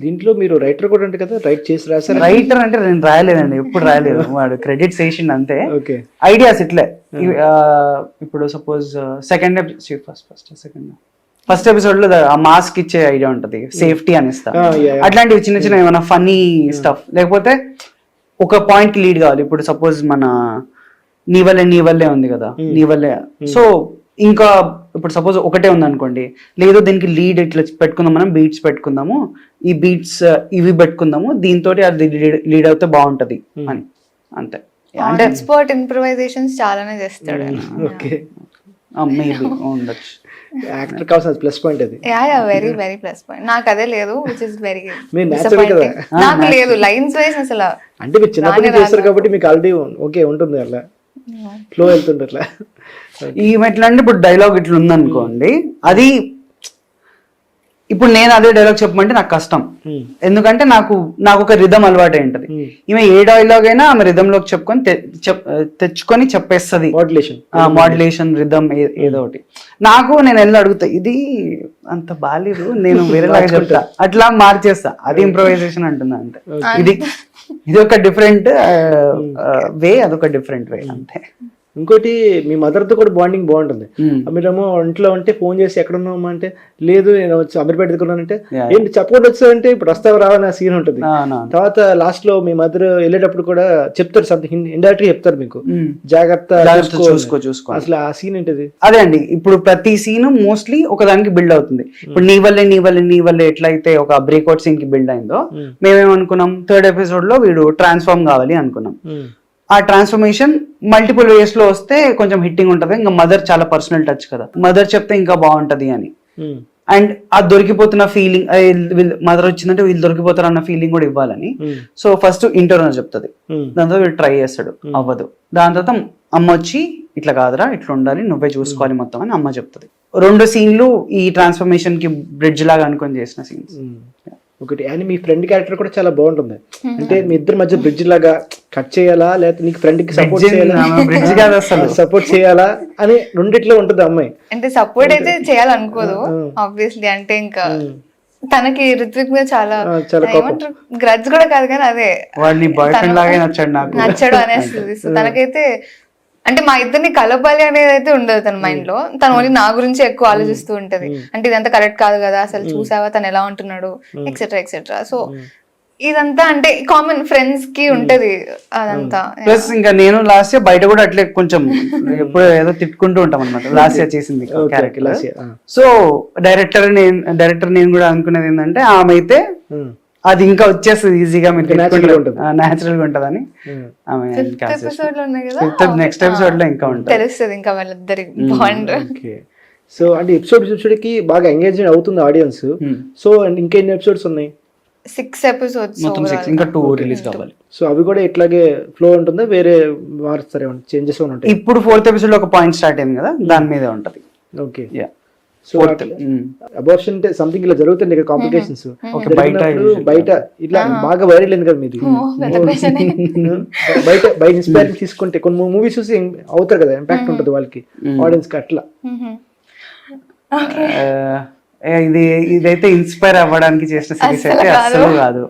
దీంట్లో మీరు రైటర్ కూడా అంటే కదా, రైట్ చేసి రాశారు? రైటర్ అంటే నేను రాయలేదండి, ఎప్పుడు రాయలేదు. వాడు క్రెడిట్స్ వేసిండు అంతే. ఐడియాస్ ఇట్లే. ఇప్పుడు సపోజ్ ఫస్ట్ ఎపిసోడ్ లో ఆ మాస్క్ ఇచ్చే ఐడియా ఉంటది, సేఫ్టీ అని ఇస్తా. అట్లాంటివి చిన్న చిన్న ఏమైనా ఫన్నీ స్టఫ్, లేకపోతే ఒక పాయింట్ లీడ్ కావాలి. ఇప్పుడు సపోజ్ మన నీ వల్లే ఉంది కదా, నీ వల్లే. సో ఇంకా ఇప్పుడు సపోజ్ ఒకటే ఉంది అనుకోండి, లేదు దీనికి లీడ్ ఇట్లా పెట్టుకుందాం, మనం బీట్స్ పెట్టుకుందాము, ఈ బీట్స్ ఇవి పెట్టుకుందాము, దీంతో అది లీడ్ అవుతే బాగుంటది అని. అంతే. అంటే ఎక్స్పర్ట్ ఇంప్రూవైజేషన్స్ చాలానే చేస్తాడు. ఓకే, మేబీ ఉండొచ్చు. యాక్టర్ కావాల్సిన ప్లస్ పాయింట్ అది. Very very plus point. నాకు అదే లేదు, విచ్ ఇస్ వెరీ కదా. నాకు లేదు లైన్స్ వైస్ అసలు. అంటే మీరు చిన్నప్పటి చేస్తారు కాబట్టి మీకు ఆల్రెడీ ఓకే ఉంటుంది, అట్లా ఫ్లో వెళ్తుంది అట్లా. ఈ ఎట్లా అంటే ఇప్పుడు డైలాగ్ ఇట్లా ఉందనుకోండి, అది ఇప్పుడు నేను అదే డైలాగ్ చెప్పమంటే నాకు కష్టం. ఎందుకంటే నాకు ఒక రిధం అలవాటు ఉంటది. ఈమె ఏ డైలాగ్ అయినా ఆమె రిధం లోకి చెప్పుకొని తెచ్చుకొని చెప్పేస్తుంది. మాడ్యులేషన్ రిధం ఏదో ఒకటి. నేను వెళ్ళి అడుగుతా, ఇది అంత బాలేదు, నేను వేరేలాగా చెప్తా, అట్లా మార్చేస్తా. అది ఇంప్రొవైజేషన్ అంటున్నా. అంతే. ఇది ఒక డిఫరెంట్ వే, అదొక డిఫరెంట్ వే అంతే. ఇంకోటి, మీ మదర్తో కూడా బాండింగ్ బాగుంటుంది. మీరేమో ఇంట్లో ఉంటే ఫోన్ చేసి ఎక్కడ ఉన్నామా అంటే, లేదు నేను వచ్చి అమీర్పేట దగ్గరున్నానంటే, ఏంటి చెప్పకుండా వచ్చారంటే ఇప్పుడు వస్తావు రావని ఆ సీన్ ఉంటుంది. తర్వాత లాస్ట్ లో మీ మదర్ వెళ్ళేటప్పుడు కూడా చెప్తారు, సంథింగ్ ఇండైరెక్ట్ చెప్తారు మీకు, జాగ్రత్త చూసుకో. అసలు ఆ సీన్ ఏంటిది? అదే అండి, ఇప్పుడు ప్రతి సీన్ మోస్ట్లీ ఒకదానికి బిల్డ్ అవుతుంది. ఇప్పుడు నీ వల్లే ఎట్లయితే ఒక బ్రేక్అవుట్ సీన్ కి బిల్డ్ అయిందో, మేమేమనుకున్నాం 3rd episode లో వీడు ట్రాన్స్ఫార్మ్ కావాలి అనుకున్నాం. ఆ ట్రాన్స్ఫర్మేషన్ మల్టిపుల్ వేస్ లో వస్తే కొంచెం హిట్టింగ్ ఉంటది. ఇంకా మదర్ చాలా పర్సనల్ టచ్ కదా, మదర్ చెప్తే ఇంకా బాగుంటది అని. అండ్ ఆ దొరికిపోతున్న ఫీలింగ్, మదర్ వచ్చిందంటే వీళ్ళు దొరికిపోతారు అన్న ఫీలింగ్ కూడా ఇవ్వాలని. సో ఫస్ట్ ఇంటర్నల్ చెప్తుంది, దాంతో వీళ్ళు ట్రై చేస్తాడు, అవ్వదు. దాని తర్వాత అమ్మ వచ్చి ఇట్లా కాదురా, ఇట్లా ఉండాలి, నువ్వే చూసుకోవాలి మొత్తం అని అమ్మ చెప్తుంది. 2 సీన్లు ఈ ట్రాన్స్ఫర్మేషన్ కి బ్రిడ్జ్ లాగా అనుకొని చేసిన సీన్స్. ఒకటి, అండ్ మీ ఫ్రెండ్ క్యారెక్టర్ కూడా చాలా బాగుంటుంది. అంటే మీ ఇద్దరి మధ్య బ్రిడ్జ్ లాగా కట్ చేయాలా, లేకపోతే నీకు ఫ్రెండ్ కి సపోర్ట్ చేయాలా అని రెండిట్లో ఉంటుంది అమ్మాయి. అంటే సపోర్ట్ అయితే చేయాలనుకోదు ఆబ్వియస్లీ. అంటే ఇంకా తనకి రిత్విక్ మీద చాలా గ్రడ్జ్ కూడా కాదు కానీ అదే నచ్చాడు అనేస్తుంది. సో తనకైతే అంటే మా ఇద్దరిని కలపాలి అనేది అయితే ఉండదు తన మైండ్ లో. తను ఓన్లీ నా గురించి ఎక్కువ ఆలోచిస్తూ ఉంటది. అంటే ఇదంతా కరెక్ట్ కాదు కదా, అసలు చూసావా తను ఎలా ఉంటున్నాడు, ఎక్సెట్రా ఎక్సెట్రా. సో ఇదంతా అంటే కామన్ ఫ్రెండ్స్ కి ఉంటది అదంతా. ప్లస్ ఇంకా నేను లాస్ట్ ఇయర్ బయట కూడా అట్లే కొంచెం ఎప్పుడు ఏదో తిట్టుకుంటూ ఉంటాం అనమాట. లాస్ట్ ఇయర్ చేసింది క్యారెక్టర్. సో డైరెక్టర్ నేను కూడా అనుకునేది ఏంటంటే, ఆమె అయితే అది ఇంకా వచ్చేస్తుంది ఈజీగా, మీకు న్యాచురల్ గా ఉంటదని. నెక్స్ట్ ఎపిసోడ్ లో ఇంకా ఉంటుంది, తెలుస్తుంది ఇంకా వాళ్ళిద్దరి బాండ్. సో అంటే ఎపిసోడ్ కి బాగా ఎంగేజ్ అవుతుంది ఆడియన్స్. సో ఇంకా ఎన్ని ఎపిసోడ్స్ ఉన్నాయి? 6 episodes, ఇంకా 2 రిలీజ్ కావాలి. సో అవి కూడా ఇట్లాగే ఫ్లో ఉంటుందా, వేరే మారుస్తారే, చేంజెస్ ఉంటాయి? ఇప్పుడు 4th episode లో ఒక పాయింట్ స్టార్ట్ అయింది కదా, దాని మీదే ఉంటది. ఓకే. సో అబార్షన్ అంటే సంథింగ్ ఇలా జరుగుతుంది ఇక్కడ కాంప్లికేషన్స్ బయట ఇట్లా బాగా వైరల్ అయింది కదా మీది. బయట ఇన్స్పైర్ తీసుకుంటే కొన్ని మూవీస్ చూసి అవుతారు కదా, ఇంపాక్ట్ ఉంటుంది వాళ్ళకి ఆడియన్స్ కి అట్లా. ఇదైతే ఇన్స్పైర్ అవ్వడానికి చేసిన సిరీస్ అయితే అస్సలు కాదు.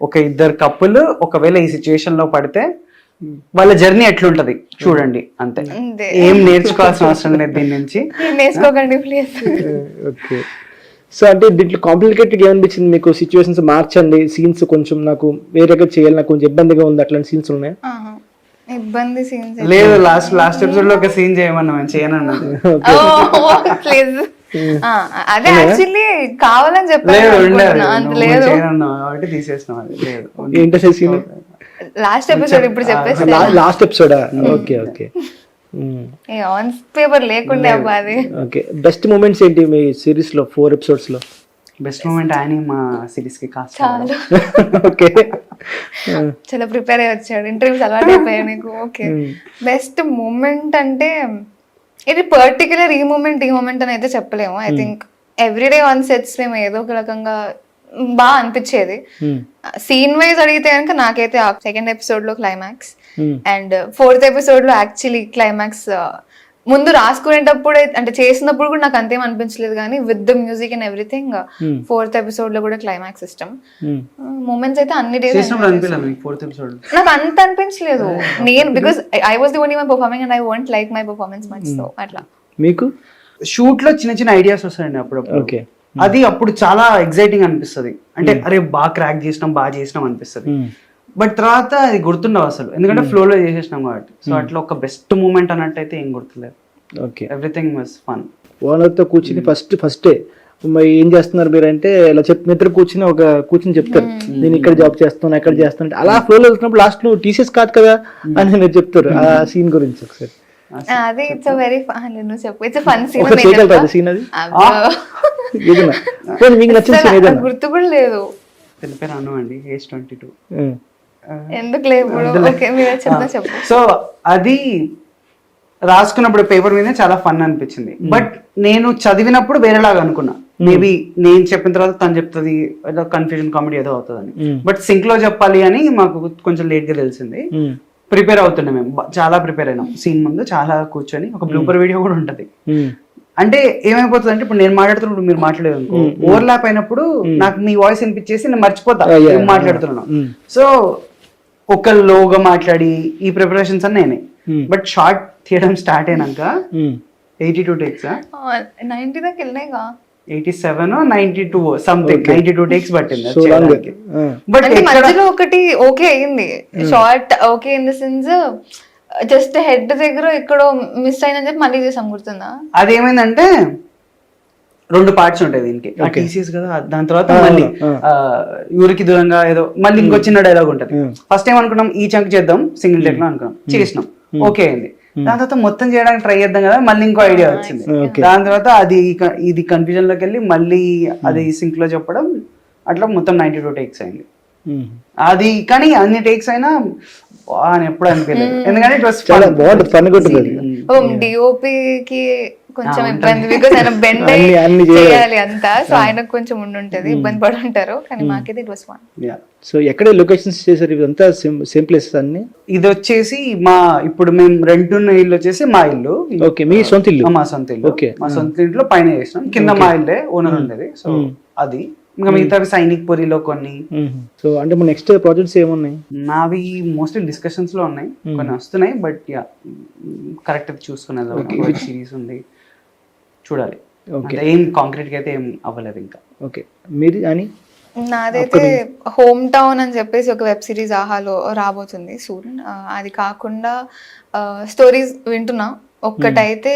ఒక ఇద్దరు కప్పులు ఒకవేళ ఈ సిచ్యువేషన్ లో పడితే వాళ్ళ జర్నీ ఎట్లుంటది చూడండి, అంతే. ఏం నేర్చుకోవాల్సిన అవసరం లేదు దీని నుంచి, నేర్చుకోకండి ప్లీజ్. ఓకే. సో అంటే దీంట్లో కాంప్లికేటెడ్ ఏమనిపించింది మీకు? సిచ్యువేషన్స్ మార్చండి, సీన్స్ కొంచెం నాకు వేరేగా చేయాలి, నాకు కొంచెం ఇబ్బందిగా ఉంది, అట్లాంటి సీన్స్ ఉన్నాయి? ఇబ్బంది సీన్స్ లేదు. లాస్ట్ ఎపిసోడ్ లో ఒక సీన్ చేయమన్నా చేయనన్నది. ప్లీజ్. అదే యాక్చువల్లీ కావాలని చెప్పాను, లేదు కాబట్టి తీసేసినాం. అది లేదు. ఏంటో సీన్ లాస్ట్ ఎపిసోడ్ ఇప్పుడు చెప్పేసి లాస్ట్ ఎపిసోడా? Okay okay. ఆన్ పేపర్ లేకుండే అబ్బా అది. ఓకే. బెస్ట్ మూమెంట్స్ ఏంటి మీ సిరీస్ లో 4 ఎపిసోడ్స్ లో? బెస్ట్ మూమెంట్ ఆయన మా సిరీస్ కి కాస్ట్. ఓకే. చాలా ప్రిపేర్ అయ్యి వచ్చాడు, ఇంటర్వ్యూస్ అలవాటు అయిపోయాయి నీకు. ఓకే. బెస్ట్ మూమెంట్ అంటే ఇది పర్టికులర్ ఈ మూమెంట్ అని అయితే చెప్పలేము. I think everyday on sets మేము ఏదో ఒక రకంగా బాగా అనిపించేది. సీన్ వైజ్ అడిగితే కనుక నాకైతే ఆ 2nd ఎపిసోడ్ లో క్లైమాక్స్ అండ్ 4th ఎపిసోడ్ లో యాక్చువల్లీ క్లైమాక్స్ ముందు రాసుకునేటప్పుడు అంటే చేసినప్పుడు కూడా నాకు అంతేం అనిపించలేదు, కానీ with the music and everything 4th episode లో కూడా క్లైమాక్స్ ఇష్టం. మూమెంట్స్ అయితే అన్ని డేస్ నాకు అంత అనిపించలేదు నేను, because I was the only one performing and I want like my performance much. So అట్లా. మీకు షూట్ లో చిన్న ఐడియాస్ వస్తాయండి అప్పుడప్పుడు. ఓకే. అది అప్పుడు చాలా ఎక్సైటింగ్ అనిపిస్తుంది, అంటే అరే బాగా క్రాక్ చేసినాం అనిపిస్తుంది. బట్ తర్వాత అది గుర్తుండవు అసలు, ఎందుకంటే ఫ్లోలో చేసేసినాం కాబట్టి. సో అట్లా ఒక బెస్ట్ మూమెంట్ అన్నట్టయితే ఏం గుర్తులేదు. ఓకే. Everything was fun. ఓనర్తో కూర్చుని ఫస్టే ఏం చేస్తున్నారు మీరు అంటే ఇలా నిద్ర కూర్చుని చెప్తారు, నేను ఇక్కడ జాబ్ చేస్తాను అక్కడ చేస్తాను, అలా ఫ్లోలో వెళ్తున్నప్పుడు లాస్ట్ నువ్వు టీసీఎస్ కాదు కదా అని మీరు చెప్తారు. ఆ సీన్ గురించి ఒకసారి. అది ఇట్స్ వెరీ నువ్వు చెప్పు. It's fun scene. సీన్ అది మీకు నచ్చిన సీన్ ఏదైనా? గుర్తు కూడా లేదు. తెలిపాను అండి, ఏజ్ 22. ఎందుకు లేదు? ఓకే మీరు చెప్పు. సో అది రాసుకున్నప్పుడు పేపర్ మీద చాలా ఫన్ అనిపించింది, బట్ నేను చదివినప్పుడు వేరేలాగా అనుకున్నా. మేబీ నేను చెప్పిన తర్వాత తను చెప్తుంది, ఏదో కన్ఫ్యూజన్ కామెడీ ఏదో అవుతుందని. బట్ సింక్ లో చెప్పాలి అని మాకు కొంచెం లేట్ గా తెలిసింది. ప్రిపేర్ అవుతున్నాం మేము, చాలా ప్రిపేర్ అయినాం. సీన్ ముందు చాలా కూర్చొని ఒక బ్లూపర్ వీడియో కూడా ఉంటది. అంటే ఏమైపోతుంది అంటే ఇప్పుడు నేను మాట్లాడుతున్నప్పుడు మీరు మాట్లాడేది అనుకో, ఓవర్లాప్ అయినప్పుడు నాకు మీ వాయిస్ వినిపించేసి నేను మర్చిపోతా ఏం మాట్లాడుతున్నాను. సో ఒక లోగా మాట్లాడి ఈ ప్రిపరేషన్స్ అన్నీ నేనే. బట్ షార్ట్ తీయడం స్టార్ట్ అయినాక 82 టేక్స్ 90 దాకా వెళ్ళినాయిగా, 87 92 సంథింగ్ 92 టేక్స్ పట్టింది. బట్ మధ్యలో ఒకటి ఓకే అయింది, short okay in the sense just head దగ్గర ఎక్కడో మిస్ అయిందని చెప్పి మళ్ళీ చేసాం, గుర్తుందా? అది ఏమైందంటే 2 పార్ట్స్ ఉంటాయి దీనికి. టీసీఎస్ కదా, దాని తర్వాత మళ్ళీ ఊరికి దూరంగా ఏదో మళ్ళీ ఇంకో చిన్న డైలాగ్ ఉంటది. ఫస్ట్ టైం అనుకున్నాం ఈ చంక్ చేద్దాం సింగిల్ టేక్ లో అనుకున్నాం, చేసినాం ఓకే అయింది. దాని తర్వాత మొత్తం చేయడానికి ట్రై చేద్దాం కదా, మళ్ళీ ఇంకో ఐడియా వచ్చింది. దాని తర్వాత ఇది కన్ఫ్యూజన్ లోకి వెళ్ళి మళ్ళీ అది సింక్ లో చెప్పడం, అట్లా మొత్తం 92 టేక్స్ అయింది. అది కానీ అన్ని టేక్స్ అయినా అని ఎప్పుడు అనిపించలేదు, ఎందుకంటే ఇట్ వాస్ చాలా బాగుంది, ఫన్ గా ఉంటుంది. డిఓపికి కొంచెం ఇబ్బంది, బికాజ్ ఆయన బెండ్ చేయాలి అంతా, సో ఆయనకు కొంచెం ఉండుంటది, ఇబ్బంది పడి ఉంటారు. కానీ మాకైతే ఇట్ వాస్ ఫన్. సో ఎక్కడ లొకేషన్స్ చేశారు ఇదంతా? సేమ్ ప్లేసెస్ అన్ని? ఇది వచ్చేసి మా ఇప్పుడు మేము రెంట్ ఉన్న ఇల్లు వచ్చేసి మా ఇల్లు. ఓకే, మీ సొంత ఇల్లు? మా సొంత ఇల్లు. ఓకే, మా సొంత ఇంట్లో పైన చేసినాం, కింద మా ఇల్లే ఓనర్ ఉండేది. సో అది ఇంకా మిగతావి సైనిక్ పురిలో కొన్ని. సో అంటే నెక్స్ట్ ప్రాజెక్ట్స్ ఏమున్నాయి? నావి మోస్ట్లీ డిస్కషన్స్ లో ఉన్నాయి, కొన్ని వస్తున్నాయి. బట్ యా కరెక్ట్ చూసుకునేది సిరీస్ ఉంది, చూడాలి. ఏం కాంక్రీట్ గా అయితే ఏం అవ్వలేదు ఇంకా. ఓకే, మీది అని? నాదైతే హోమ్ టౌన్ అని చెప్పేసి ఒక వెబ్ సిరీస్ ఆహాలో రాబోతుంది సూన్. అది కాకుండా స్టోరీస్ వింటున్నా. ఒక్కటైతే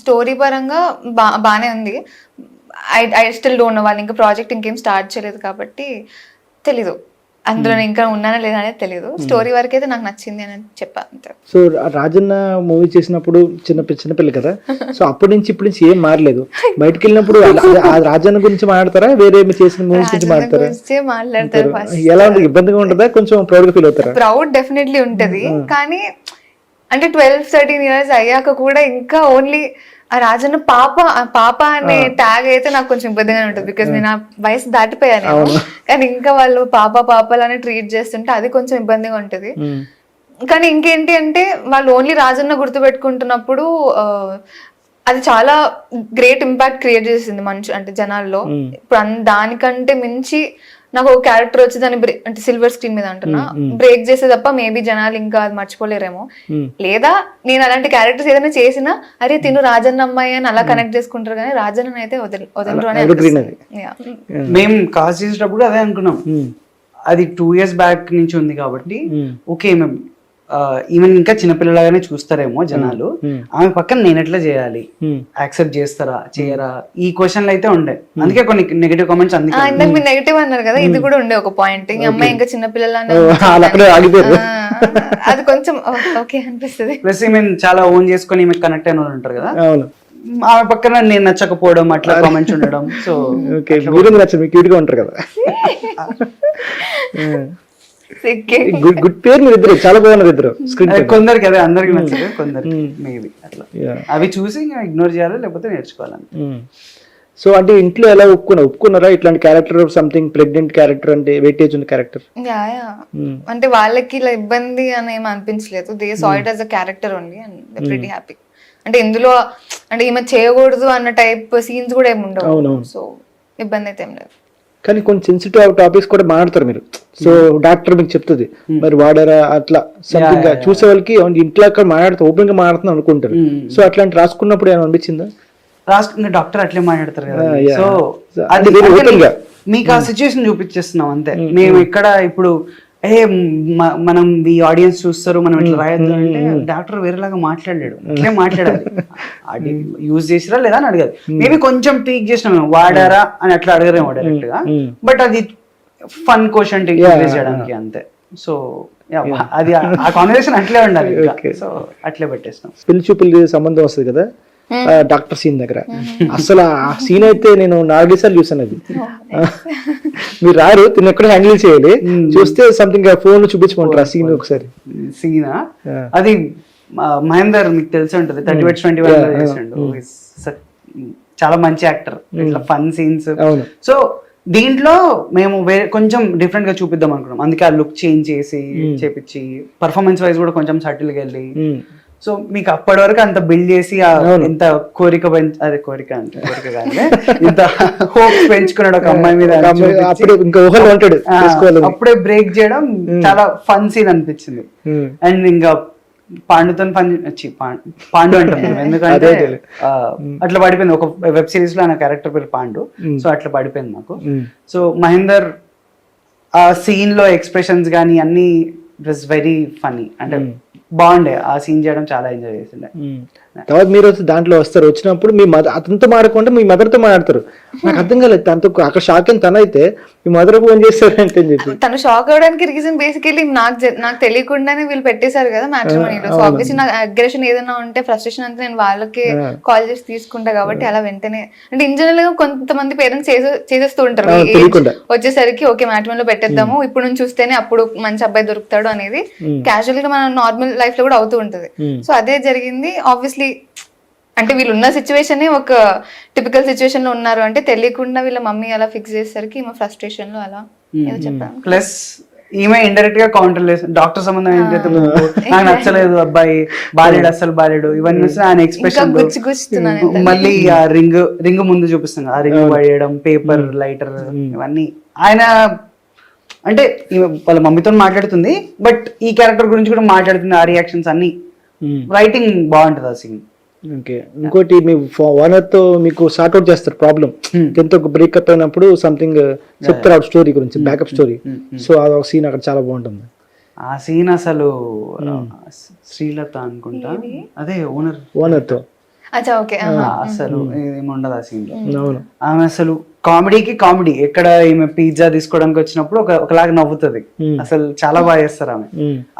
స్టోరీ పరంగా బాగానే ఉంది. ఐ స్టిల్ డోంట్ నో, వాళ్ళు ఇంకా ప్రాజెక్ట్ ఇంకేం స్టార్ట్ చేయలేదు కాబట్టి తెలీదు అందులో ఇంకా ఉన్నానా లేదా అనేది తెలియదు. స్టోరీ వరకు అయితే నాకు నచ్చింది అని చెప్పా అంతే. సో రాజన్న మూవీ చేసినప్పుడు చిన్నపిల్ల కదా, సో అప్పటి నుంచి ఇప్పటి నుంచి ఏం మారలేదు. బయటకు వెళ్ళినప్పుడు రాజన్న గురించి మాట్లాడతారా, వేరే చేసిన మూవీస్ గురించి మాట్లాడతారు? ఎలా ఉంటుంది? ఇబ్బందిగా ఉంటుందా? కొంచెం ప్రౌడ్ గా ఫీల్ అవుతారా? ప్రౌడ్ డెఫినెట్లీ ఉంటది, కానీ అంటే 12-13 years అయ్యాక కూడా ఇంకా ఓన్లీ ఆ రాజన్న పాప అనే ట్యాగ్ అయితే నాకు కొంచెం ఇబ్బందిగానే ఉంటుంది, బికాస్ నేను ఆ వయసు దాటిపోయాను కానీ ఇంకా వాళ్ళు పాపలని ట్రీట్ చేస్తుంటే అది కొంచెం ఇబ్బందిగా ఉంటది. కానీ ఇంకేంటి అంటే వాళ్ళు ఓన్లీ రాజన్న గుర్తు పెట్టుకుంటున్నప్పుడు అది చాలా గ్రేట్ ఇంపాక్ట్ క్రియేట్ చేసింది మనిషి అంటే జనాల్లో. ఇప్పుడు దానికంటే మించి నాకు ఒక క్యారెక్టర్ వచ్చి దాన్ని అంటే సిల్వర్ స్క్రీన్ మీద అంటున్నా బ్రేక్ చేసే తప్ప మేబీ జనాలు ఇంకా అది మర్చిపోలేరేమో. లేదా నేను అలాంటి క్యారెక్టర్స్ ఏదైనా చేసినా అరే తిను రాజన్న అమ్మాయి అని అలా కనెక్ట్ చేసుకుంటారు, కానీ రాజన్న అయితే వదలరు అని అనిపిస్తుంది. మేము కాస్ట్ చేసేటప్పుడు అదే అనుకున్నాం, అది 2 years బ్యాక్ నుంచి ఉంది కాబట్టి ఓకే మేము ఈవెన్ ఇంకా చిన్నపిల్లలాగానే చూస్తారేమో జనాలు, ఆమె పక్కన నేను ఎట్లా చేయాలి, యాక్సెప్ట్ చేస్తారా చేయరా, ఈ క్వశ్చన్లు అయితే ఉండే. అందుకే కొన్ని నెగటివ్ కామెంట్స్ ఇందాక మీరు నెగటివ్ అన్నారు కదా, ఇది కూడా ఉండే ఒక పాయింట్. ఈ అమ్మాయి ఇంకా చిన్నపిల్లలానే అది కొంచెం ఓకే అనిపిస్తుంది. ప్లస్ ఈమెన్ చాలా ఓన్ చేసుకొని ఈమె కనెక్ట్ అయిన వాళ్ళు ఉంటారు కదా, ఆమె పక్కన నేను నచ్చకపోవడం అట్లా కామెంట్స్ ఉండడం. సో క్యూట్ గా ఉంటారు కదా. గుడ్ పేరు మీరు ఇద్దరు, చాలా బాగున్నారు ఇద్దరు. కొందరికి అదే అందరికి నచ్చదు, కొందరికి మేబీ అట్లా అవి చూసి ఇగ్నోర్ చేయాలి లేకపోతే నేర్చుకోవాలని. సో అంటే ఇంట్లో ఎలా ఒప్పుకున్నారా ఇట్లాంటి క్యారెక్టర్, సంథింగ్ ప్రెగ్నెంట్ క్యారెక్టర్ అంటే వెయిటేజ్ ఉన్న క్యారెక్టర్? అంటే వాళ్ళకి ఇలా ఇబ్బంది అని ఏమి అనిపించలేదు. They saw it as a character only and they pretty happy. అంటే ఇందులో అంటే ఈమె చేయకూడదు అన్న టైప్ సీన్స్ కూడా ఏమి ఉండవు, సో ఇబ్బంది అయితే ఏం లేదు. కానీ కొన్ని సెన్సిటివ్ టాపిక్స్ కూడా మాట్లాడతారు మీరు. సో డాక్టర్ మీకు చెప్తుంది మరి వాడారా అట్లా సంథింగ్ చూసే వాళ్ళకి ఇంట్లో అక్కడ మాట్లాడుతూ ఓపెన్ గా మాట్లాడుతున్నా అనుకుంటారు. సో అట్లాంటి రాసుకున్నప్పుడు ఏమైనా అనిపించిందా? రాసుకున్న డాక్టర్ అట్లే మాట్లాడతారు కదా, సో అది మీకు ఆ సిచ్యువేషన్ చూపించేస్తున్నాం అంతే. మేము ఇక్కడ ఇప్పుడు మనం ఈ ఆడియన్స్ చూస్తారు మనం ఇట్లా రాయొద్దు అంటే డాక్టర్ వేరేలాగా మాట్లాడాడు, ఇట్లే మాట్లాడాలి, అది యూజ్ చేసిరా లేదా అని అడగాలి. మేబీ కొంచెం ట్వీక్ చేసినాం, వాడారా అని అట్లా అడగరేమో డైరెక్ట్ గా, బట్ అది ఫన్ క్వశ్చన్ యూజ్ చేయడానికి అంతే. సో అది ఆ కాన్వర్సేషన్ అట్లే ఉండాలి, సో అట్లే పెట్టేస్తాం. పెళ్లి చూపులు సంబంధం వస్తుంది కదా డాక్టర్ సీన్ దగ్గర, అసలు ఆ సీన్ అయితే నేను 4 సార్లు చూసాను. అది మీరు రారు, తిన్న ఎక్కడ హ్యాండిల్ చేయాలి, చూస్తే సంథింగ్ ఫోన్ చూపించమంటారు ఆ సీన్ ఒకసారి. సీనా అది మహేందర్ మీకు తెలిసి ఉంటుంది, 30/21 చేసిండు, చాలా మంచి యాక్టర్, ఇట్లా ఫన్ సీన్స్. సో దీంట్లో మేము కొంచెం డిఫరెంట్ గా చూపిద్దాం అనుకున్నాం, అందుకే ఆ లుక్ చేంజ్ చేసి చేపించి పర్ఫార్మెన్స్ వైజ్ కూడా కొంచెం సటిల్ గా వెళ్ళి. సో మీకు అప్పటి వరకు అంత బిల్డ్ చేసి ఇంత కోరిక కానీ ఇంత హోప్స్ పెంచుకున్నాడు ఒక అమ్మాయి మీద, అప్పుడే బ్రేక్ చేయడం చాలా ఫన్ సీన్ అనిపించింది. అండ్ ఇంకా పాండుతో పాండు అంటున్నాం ఎందుకంటే అట్లా పడిపోయింది ఒక వెబ్ సిరీస్ లో ఆయన క్యారెక్టర్ పేరు పాండు, సో అట్లా పడిపోయింది నాకు. సో మహేందర్ ఆ సీన్ లో ఎక్స్ప్రెషన్స్ కానీ అన్ని ఇట్ వాస్ వెరీ ఫనీ, అంటే బాగుండే ఆ సీన్ చేయడం, చాలా ఎంజాయ్ చేసిండే. తర్వాత మీరు దాంట్లో వస్తారు, వచ్చినప్పుడు మీ మదర్ అతనితో మాట్లాడకుండా మీ మదర్ తో మాట్లాడతారు. నాకు అర్థం కాలేదు, తనతో అక్కడ షాక్ అయిన తన అయితే మీ మదర్ ఫోన్ చేస్తారంటే చెప్పి. తను షాక్ అవడానికి రీజన్ బేసికలీ నాకు తెలియకుండానే వీళ్ళు పెట్టేశారు కదా మ్యాట్రిమోనీలో. సో ఆబ్వియస్లీ నాకు అగ్రెషన్ ఏదైనా ఉంటే ఫ్రస్ట్రేషన్ అంతా నేను వాళ్ళకి కాల్ చేసి తీసుకుంటా కాబట్టి అలా వెంటనే అంటే ఇన్ జనరల్ గా కొంతమంది పేరెంట్స్ చేసేస్తూ ఉంటారు వచ్చేసరికి, ఓకే మ్యాట్రిమోనీలో పెట్టేద్దాము ఇప్పుడు నుంచి చూస్తేనే అప్పుడు మంచి అబ్బాయి దొరుకుతాడు అనేది క్యాజువల్ గా మన నార్మల్ లైఫ్ లో కూడా అవుతూ ఉంటది. సో అదే జరిగింది. ఆబ్వియస్లీ అంటే వీళ్ళు ఉన్న సిచ్యువేషన్ ఒక టిపికల్ సిచ్యువేషన్ లో ఉన్నారు అంటే తెలియకుండా వీళ్ళ మమ్మీ అలా ఫిక్స్ చేసేసరికి ఈమె ఫ్రస్ట్రేషన్ లో అలా ఏదో చెప్పాను. ప్లస్ ఈమె ఇండైరెక్ట్ గా కౌంటర్ లేదు, డాక్టర్ సంబంధం ఏంటంటే నాకు నచ్చలేదు అబ్బాయి బాలేడు అసలు బాలేడు ఇవన్నీ వస్తే ఆయన ఎక్స్ప్రెషన్ మళ్ళీ ఆ రింగ్ ముందు చూపిస్తుంది, ఆ రింగ్ పడేయడం, పేపర్ లైటర్ ఇవన్నీ ఆయన అంటే వాళ్ళ మమ్మీతో మాట్లాడుతుంది బట్ ఈ క్యారెక్టర్ గురించి కూడా మాట్లాడుతుంది, ఆ రియాక్షన్స్ అన్ని రైటింగ్ బాగుంటది ఆ సీన్. ఓకే, ఇంకోటి మీ ఓనర్ తో మీకు సార్ట్ అవుట్ చేస్తారు ప్రాబ్లం, ఎంతో బ్రేకప్ అయినప్పుడు సంథింగ్ చెప్తారు స్టోరీ గురించి, బ్యాకప్ స్టోరీ. సో ఆ సీన్ అక్కడ చాలా బాగుంటుంది. ఆ సీన్ అసలు శ్రీలత అనుకుంటా, అదే ఓనర్ తో అసలు ఏముండదు ఆ సీన్ లో. ఆమె అసలు కామెడీకి కామెడీ, ఎక్కడ ఈమె పిజ్జా తీసుకోవడానికి వచ్చినప్పుడు ఒకలాగా నవ్వుతుంది, అసలు చాలా బాగా చేస్తారు ఆమె.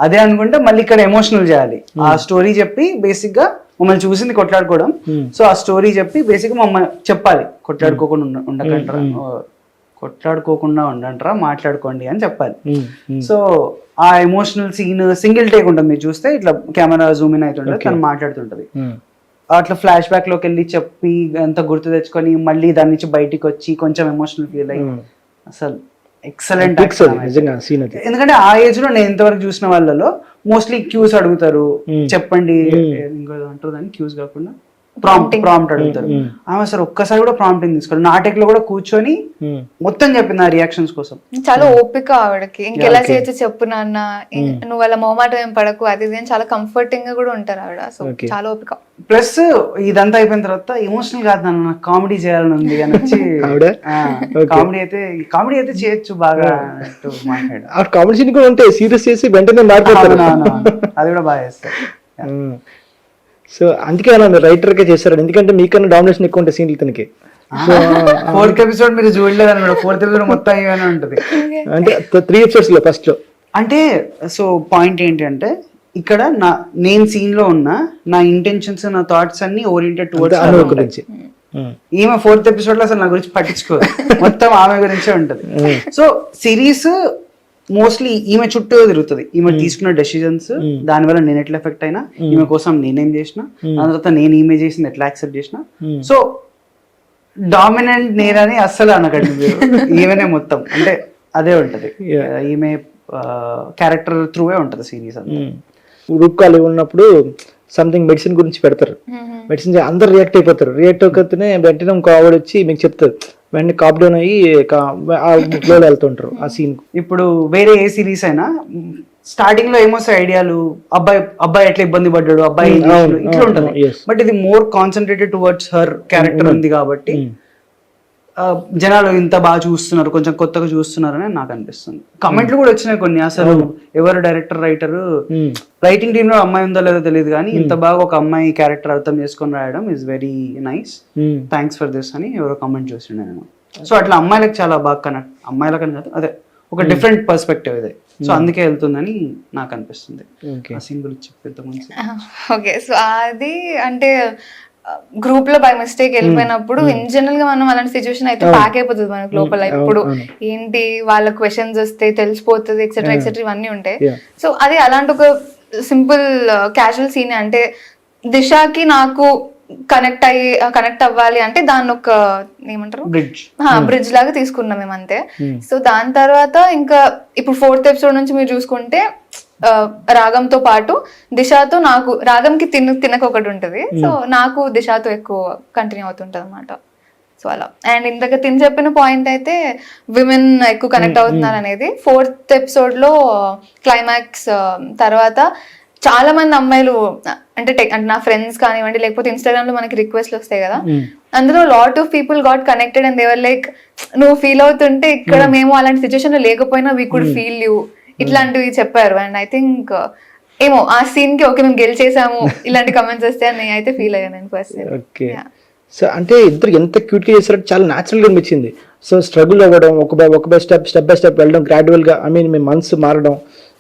అదే అనుకుంటే మళ్ళీ ఇక్కడ ఎమోషనల్ చేయాలి, ఆ స్టోరీ చెప్పి బేసిక్ గా మమ్మల్ని చూసింది కొట్లాడుకోవడం, సో ఆ స్టోరీ చెప్పి బేసిక్ గా మమ్మల్ని చెప్పాలి కొట్లాడుకోకుండా ఉండంటారా మాట్లాడుకోండి అని చెప్పాలి. సో ఆ ఎమోషనల్ సీన్ సింగిల్ టేక్ ఉంటుంది, మీరు చూస్తే ఇట్లా కెమెరా జూమ్ ఇన్ అవుతుంటది, తను మాట్లాడుతుంటది. అట్లా ఫ్లాష్ బ్యాక్ లోకి వెళ్ళి చెప్పి అంత గుర్తు తెచ్చుకొని మళ్ళీ దాని నుంచి బయటికి వచ్చి కొంచెం ఎమోషనల్ ఫీల్ అయ్యి అసలు ఎక్సలెంట్. నిజంగా సీన్ అది. ఎందుకంటే ఆ ఏజ్ లో నేను ఎంతవరకు చూసిన వాళ్ళలో మోస్ట్లీ క్యూస్ అడుగుతారు, చెప్పండి ఇంకో అంటారు దాన్ని క్యూస్ కాకుండా ప్రాంప్ట్ అడుగుతారు. ఆమె అసలు ఒక్కసారి కూడా ప్రాంప్టింగ్ తీసుకోవాలి. నాటక్ లో కూడా కూర్చొని మొత్తం చెప్పింది ఆ రియాక్షన్స్ కోసం. చాలా ఓపిక ఆవిడకి, ఇంకెలా చేయొచ్చు చెప్పు నాన్న, నువ్వు వాళ్ళ మొహమాటం ఏం పడకు, అది ఇది అని చాలా కంఫర్టింగ్ గా కూడా ఉంటారు ఆవిడ. సో చాలా ఓపిక. ప్లస్ ఇదంతా అయిపోయిన తర్వాత ఎమోషనల్ కాదు నాన్న, నాకు కామెడీ చేయాలని ఉంది అని వచ్చి కామెడీ అయితే చేయొచ్చు బాగా మాట్లాడు. కామెడీ సీన్ కూడా ఉంటాయి, సీరియస్ చేసి వెంటనే మాట్లాడతారు, అది కూడా బాగా చేస్తారు. సో అందుకే నన్ను రైటర్ గా చేశారు, ఎందుకంటే మీకన్నా డామినేషన్ ఎక్కువ ఉంటాయి సీన్లు తనకి. ఫోర్త్ ఎపిసోడ్ మీరు చూడలేదు అనమాట, ఫోర్త్ ఎపిసోడ్ మొత్తం ఇవన్నీ ఉంటుంది. అంటే 3 episodes లో ఫస్ట్ లో అంటే సో పాయింట్ ఏంటంటే ఇక్కడ నేను సీన్ లో ఉన్న నా ఇంటెన్షన్స్ నా థాట్స్ అన్ని ఓరియంటెడ్ టువర్డ్స్ గురించి. ఈమె 4th ఎపిసోడ్ లో అసలు నా గురించి పట్టించుకోదు, మొత్తం ఆమె గురించే ఉంటది. సో సిరీస్ మోస్ట్లీ ఈమె చుట్టూ తిరుగుతుంది, ఈమె తీసుకున్న డెసిజన్స్, దాని వల్ల నేను ఎట్లా ఎఫెక్ట్ అయినా, ఈమె కోసం నేనేం చేసిన, దాని తర్వాత నేను ఈమె చేసింది ఎట్లా యాక్సెప్ట్ చేసిన. సో డామినెంట్ నేనని అస్సలు అనకండి మీరు, ఈమెనే మొత్తం అంటే అదే ఉంటది, ఈమె క్యారెక్టర్ త్రూవే ఉంటది సిరీస్ అంతా. రూపాలు ఉన్నప్పుడు సంథింగ్ మెడిసిన్ గురించి పెడతారు, మెడిసిన్ అందరు రియాక్ట్ అయిపోతారు, రియాక్ట్ అవ్వకపోతేనే వెంటనే ఇంకో ఆవిడ వచ్చి మీకు చెప్తారు, వెంటనే కాప్ డౌన్ అయ్యి ఫ్లో వెళ్తుంటారు ఆ సీన్. ఇప్పుడు వేరే ఏ సిరీస్ అయినా స్టార్టింగ్ లో ఏమొస్తాయి ఐడియాలు, అబ్బాయి ఎట్లా ఇబ్బంది పడ్డాడు, అబ్బాయి ఇట్లా ఉంటుంది. బట్ ఇది more concentrated towards her character ఉంది కాబట్టి జనాలు ఇంత బాగా చూస్తున్నారు, కొంచెం కొత్తగా చూస్తున్నారని నాకు అనిపిస్తుంది. కమెంట్లు కూడా వచ్చినాయి కొన్ని, అసలు ఎవరు డైరెక్టర్ రైటర్ రైటింగ్ టీమ్ లో అమ్మాయి ఉందో లేదో తెలియదు కానీ ఇంత బాగా ఒక అమ్మాయి క్యారెక్టర్ అర్థం చేసుకొని రాయడం is very nice, thanks for this అని ఎవరో కమెంట్ చూసిండే నేను. సో అట్లా అమ్మాయిలకు చాలా బాగా కనెక్ట్, అమ్మాయిలకని కాదు అదే ఒక డిఫరెంట్ పర్స్పెక్టివ్ ఇది, సో అందుకే వెళ్తుందని నాకు అనిపిస్తుంది. ఆ సీన్ గురించి పెద్ద మంచి. ఓకే, సో అది అంటే గ్రూప్ లో బై మిస్టేక్ వెళ్ళిపోయినప్పుడు ఇన్ జనరల్ గా మనం అలాంటి సిచ్యువేషన్ అయితే ప్యాక్ అయిపోతుంది మనకు లోపల. ఇప్పుడు ఏంటి వాళ్ళ క్వశ్చన్స్ వస్తే తెలిసిపోతుంది ఎక్సెట్రా ఎక్సెట్రా ఇవన్నీ ఉంటాయి. సో అది అలాంటి ఒక సింపుల్ క్యాజువల్ సీన్. అంటే దిశాకి నాకు కనెక్ట్ అవ్వాలి అంటే దాన్ని ఒక ఏమంటారు బ్రిడ్జ్ లాగా తీసుకున్నాం మేము అంతే. సో దాని తర్వాత ఇంకా ఇప్పుడు 4th ఎపిసోడ్ నుంచి మీరు చూసుకుంటే రాగంతో పాటు దిశతో నాకు, రాగంకి తినక ఒకటి ఉంటుంది, సో నాకు దిశతో ఎక్కువ కంటిన్యూ అవుతుంటది అనమాట. సో అలా. అండ్ ఇందాక చెప్పిన పాయింట్ అయితే విమెన్ ఎక్కువ కనెక్ట్ అవుతున్నారు అనేది. 4th ఎపిసోడ్ లో క్లైమాక్స్ తర్వాత చాలా మంది అమ్మాయిలు అంటే నా ఫ్రెండ్స్ కానివ్వండి, లేకపోతే ఇన్స్టాగ్రామ్ లో మనకి రిక్వెస్ట్లు వస్తాయి కదా, అందులో lot of people got connected and they were like నువ్వు ఫీల్ అవుతుంటే ఇక్కడ మేము అలాంటి సిచ్యువేషన్ లో లేకపోయినా వీ కుడ్ ఫీల్ యూ, ఇట్లాంటివి చెప్పారు. అండ్ ఐ థింక్ ఏమో ఆ సీన్ కి ఓకే మేము గెలిచేసాము ఇలాంటి కమెంట్స్ వస్తే అని నేను అయితే ఫీల్ అయ్యాను నేను ఫస్ట్. ఓకే, సో అంటే ఇద్దరు ఎంత క్యూట్ గా చేశారంటే చాలా న్యాచురల్ గా అనిపించింది. సో స్ట్రగుల్ అవ్వడం, ఒక బై స్టెప్ వెళ్ళడం, గ్రాడ్యువల్ గా మీ మనసు మారడం,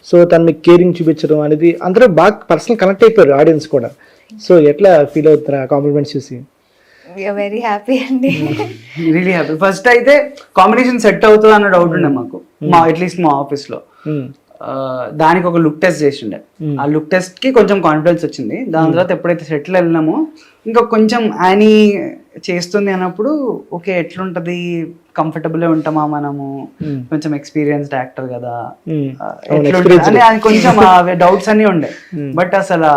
సో తను మీకు కేరింగ్ చూపించడం అనేది అందరూ బాగా పర్సనల్ కనెక్ట్ అయిపోయారు ఆడియన్స్ కూడా. సో ఎట్లా ఫీల్ అవుతారు ఆ కాంప్లిమెంట్స్ చూసి? వెరీ హ్యాపీ అండి, రియలీ హ్యాపీ. ఫస్ట్ అయితే కాంబినేషన్ సెట్ అవుతుంది అన్న డౌట్ ఉండే మాకు, అట్లీస్ట్ మా ఆఫీస్ లో. దానికి ఒక లుక్ టెస్ట్ చేసిండే, ఆ లుక్ టెస్ట్ కి కొంచెం కాన్ఫిడెన్స్ వచ్చింది. దాని తర్వాత ఎప్పుడైతే సెటిల్ వెళ్ళినామో ఇంకా కొంచెం యానీ చేస్తుంది అన్నప్పుడు ఓకే ఎట్లుంటది, కంఫర్టబుల్ ఉంటామా మనము, కొంచెం ఎక్స్పీరియన్స్డ్ యాక్టర్ కదా ఎట్లుంటది అని కొంచెం డౌట్స్ అన్ని ఉండే. బట్ అసలు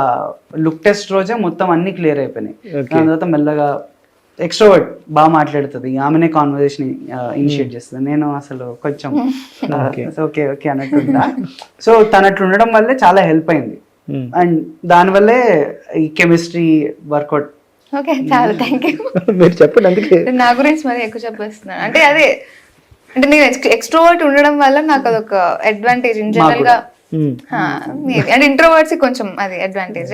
లుక్ టెస్ట్ రోజే మొత్తం అన్ని క్లియర్ అయిపోయినాయి. దాని తర్వాత మెల్లగా ఎక్స్ట్రోవర్ట్ బాగా మాట్లాడుతుంది, ఆమెనే కాన్వర్సేషన్ ఇనిషియేట్ చేస్తుంది. నేను అసలు కొంచెం ఓకే ఓకే అన్నట్టుంటా. సో తనట్లు ఉండడం వల్లే చాలా హెల్ప్ అయింది, అండ్ దానివల్లే ఈ కెమిస్ట్రీ వర్కౌట్. ఓకే, చాలా థ్యాంక్ యూ. మీరు చెప్పండి, అందుకే నా గురించి మరి ఎక్కువ చెప్పేస్తున్నాను. అంటే అదే అంటే నేను ఎక్స్ట్రోవర్ట్ ఉండడం వల్ల నాకు అదొక అడ్వాంటేజ్ ఇన్ జనరల్ గా. అంటే ఇంట్రోవర్ట్స్ కొంచెం అది అడ్వాంటేజ్.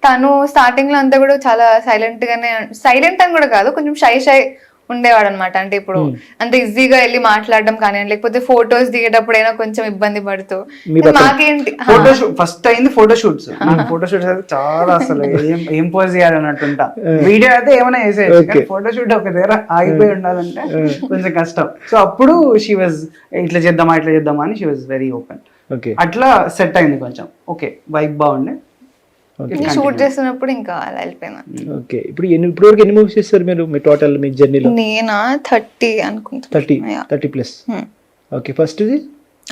తను స్టార్టింగ్ లో అంతా కూడా చాలా సైలెంట్ అని కూడా కాదు, కొంచెం షై ఉండేవాడు అనమాట. అంటే ఇప్పుడు అంత ఈజీగా వెళ్ళి మాట్లాడడం కానీ, లేకపోతే ఫొటోస్ దిగేటప్పుడు అయినా కొంచెం ఇబ్బంది పడుతూ మాకేంటి ఫస్ట్ అయింది ఫోటోషూట్స్. ఫోటోషూట్స్ అయితే చాలా అసలు ఏం పోజ్ చేయాలి అన్నట్టుంటా. వీడియో అయితే ఏమైనా వేసేయచ్చు, ఫోటోషూట్ ఒక దగ్గర ఆగిపోయి ఉండాలంటే కొంచెం కష్టం. సో అప్పుడు షీ వాజ్ ఇట్లా చేద్దామా అని షీ వాజ్ వెరీ ఓపెన్. అట్లా సెట్ అయింది కొంచెం. ఓకే వైబ్ బాగుండే. షూట్ చేస్తున్నప్పుడు ఇంకా అలా వెళ్ళిపోయినా. ఓకే, ఇప్పటివరకు ఎన్ని మూవీస్ చేస్తారు మీరు మీ టోటల్ మీ జర్నీలో? నేనా 30 అనుకుంటా. 30 ప్లస్. ఓకే, ఫస్ట్ ఇది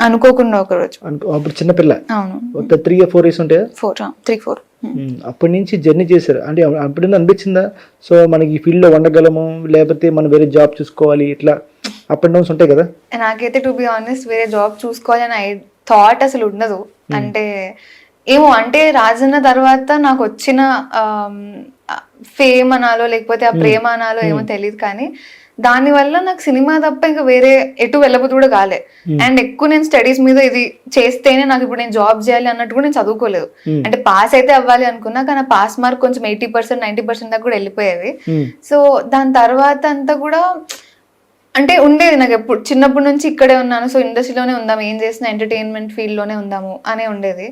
అనుకోకుండా ఒక రోజు. అప్పుడు చిన్నపిల్ల. అవును. ఒక 3 or 4 years ఉంటాయా? 3-4. అప్పటి నుంచి జర్నీ చేశారు అంటే అప్పుడు అనిపించిందా సో మనకి ఈ ఫీల్డ్ లో ఉండగలము లేకపోతే మనం వేరే జాబ్ చూసుకోవాలి ఇట్లా అప్ అండ్ డౌన్స్ ఉంటాయి కదా? నాకైతే టు బి ఆనెస్ట్ వేరే జాబ్ చూసుకోవాలని థాట్ అసలు ఉండదు. అంటే ఏమో అంటే రాజన్న తర్వాత నాకు వచ్చిన ఫేమ్ అనాలో లేకపోతే ఆ ప్రేమ అనాలో ఏమో తెలియదు, కానీ దాని వల్ల నాకు సినిమా తప్ప ఇంకా వేరే ఎటు వెళ్ళబోతు కూడా కాలే. అండ్ ఎక్కువ నేను స్టడీస్ మీద ఇది చేస్తేనే నాకు ఇప్పుడు నేను జాబ్ చేయాలి అన్నట్టు కూడా నేను చదువుకోలేదు. అంటే పాస్ అయితే అవ్వాలి అనుకున్నా, కానీ ఆ పాస్ మార్క్ కొంచెం 80%, 90% దాకా కూడా వెళ్ళిపోయేది. సో దాని తర్వాత అంతా కూడా అంటే ఉండేది నాకు ఎప్పుడు చిన్నప్పటి నుంచి ఇక్కడే ఉన్నాను, సో ఇండస్ట్రీలోనే ఉందాము, ఏం చేసినా ఎంటర్టైన్మెంట్ ఫీల్డ్ లోనే ఉందాము అనే ఉండేది.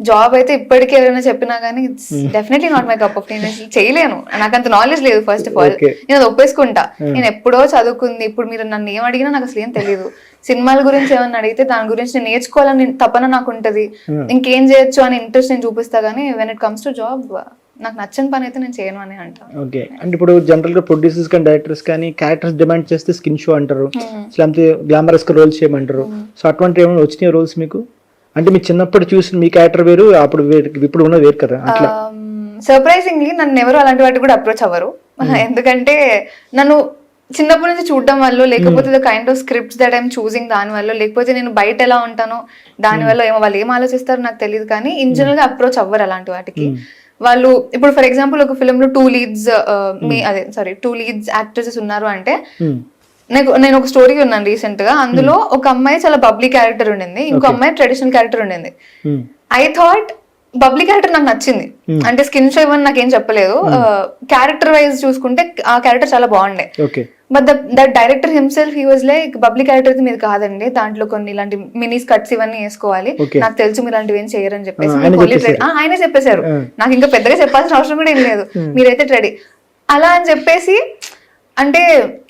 జాబ్ అయితే ఇప్పటికీ ఎవరైనా చెప్పినా కానీ it's definitely not my cup of tea. నేను చేయలేను, నాకు అంత నాలెడ్జ్ లేదు. ఫస్ట్ ఆఫ్ ఆల్ నేను అది ఒప్పేసుకుంటా. నేను ఎప్పుడో చదువుకుంది, ఇప్పుడు మీరు నన్ను ఏం అడిగినా నాకు అసలు ఏం తెలియదు. సినిమాల గురించి ఏమన్నా అడిగితే దాని గురించి నేను నేర్చుకోవాలని తపన నాకు ఉంటది, ఇంకేం చేయొచ్చు అని ఇంట్రెస్ట్ నేను చూపిస్తా. కానీ when it comes to job నాకు నచ్చని పని అయితే నేను చేయను అని అంటాను. ఓకే, అంటే ఇప్పుడు జనరల్ గా ప్రొడ్యూసర్స్ కానీ డైరెక్టర్స్ కానీ క్యారెక్టర్స్ డిమాండ్ చేస్తే స్కిన్ షో అంటారు, లేకపోతే గ్లామరస్ గా రోల్స్ చేయమంటారు. సో అటువంటి ఏమైనా వచ్చినాయి రోల్స్ మీకు? అంటే మీ చిన్నప్పుడు చూసిన మీ క్యారెక్టర్ వేరు, అప్పుడు ఇప్పుడు ఉన్నది వేరు కదా. అట్లా సర్ప్రైజింగ్లీ నన్ను ఎవరు అలాంటి వాటి కూడా అప్రోచ్ అవ్వరు. ఎందుకంటే నన్ను చిన్నప్పటి నుంచి చూడడం వల్ల, లేకపోతే the kind of scripts that I'm choosing దాని వల్ల, లేకపోతే నేను బయట ఎలా ఉంటానో దాని వల్ల ఏమో వాళ్ళు ఏం ఆలోచిస్తారో నాకు తెలియదు, కానీ ఇన్ జనరల్ గా అప్రోచ్ అవ్వరు అలాంటి వాటికి. వాళ్ళు ఇప్పుడు ఫర్ ఎగ్జాంపుల్ ఒక ఫిల్మ్ లో 2 leads యాక్ట్రెసెస్ ఉన్నారు అంటే, నేను ఒక స్టోరీ ఉన్నాను రీసెంట్ గా, అందులో ఒక అమ్మాయి చాలా బబ్లీ క్యారెక్టర్ ఉండింది, ఇంకో అమ్మాయి ట్రెడిషనల్ క్యారెక్టర్ ఉండింది. ఐ థాట్ బబ్లీ క్యారెక్టర్ నాకు నచ్చింది, అంటే స్కిన్ షో ఇవన్నీ నాకేం చెప్పలేదు, క్యారెక్టర్ వైజ్ చూసుకుంటే ఆ క్యారెక్టర్ చాలా బాగుండే. But the director himself he was like bubbly character మీది కాదండి, దాంట్లో కొన్ని ఇలాంటి మినీ కట్స్ ఇవన్నీ వేసుకోవాలి, నాకు తెలుసు మీరు ఇలాంటివి ఏం చేయరని చెప్పేసి ఆయనే చెప్పేశారు. నాకు ఇంకా పెద్దగా చెప్పాల్సిన అవసరం కూడా ఏం లేదు, మీరైతే రెడీ అలా అని చెప్పేసి. అంటే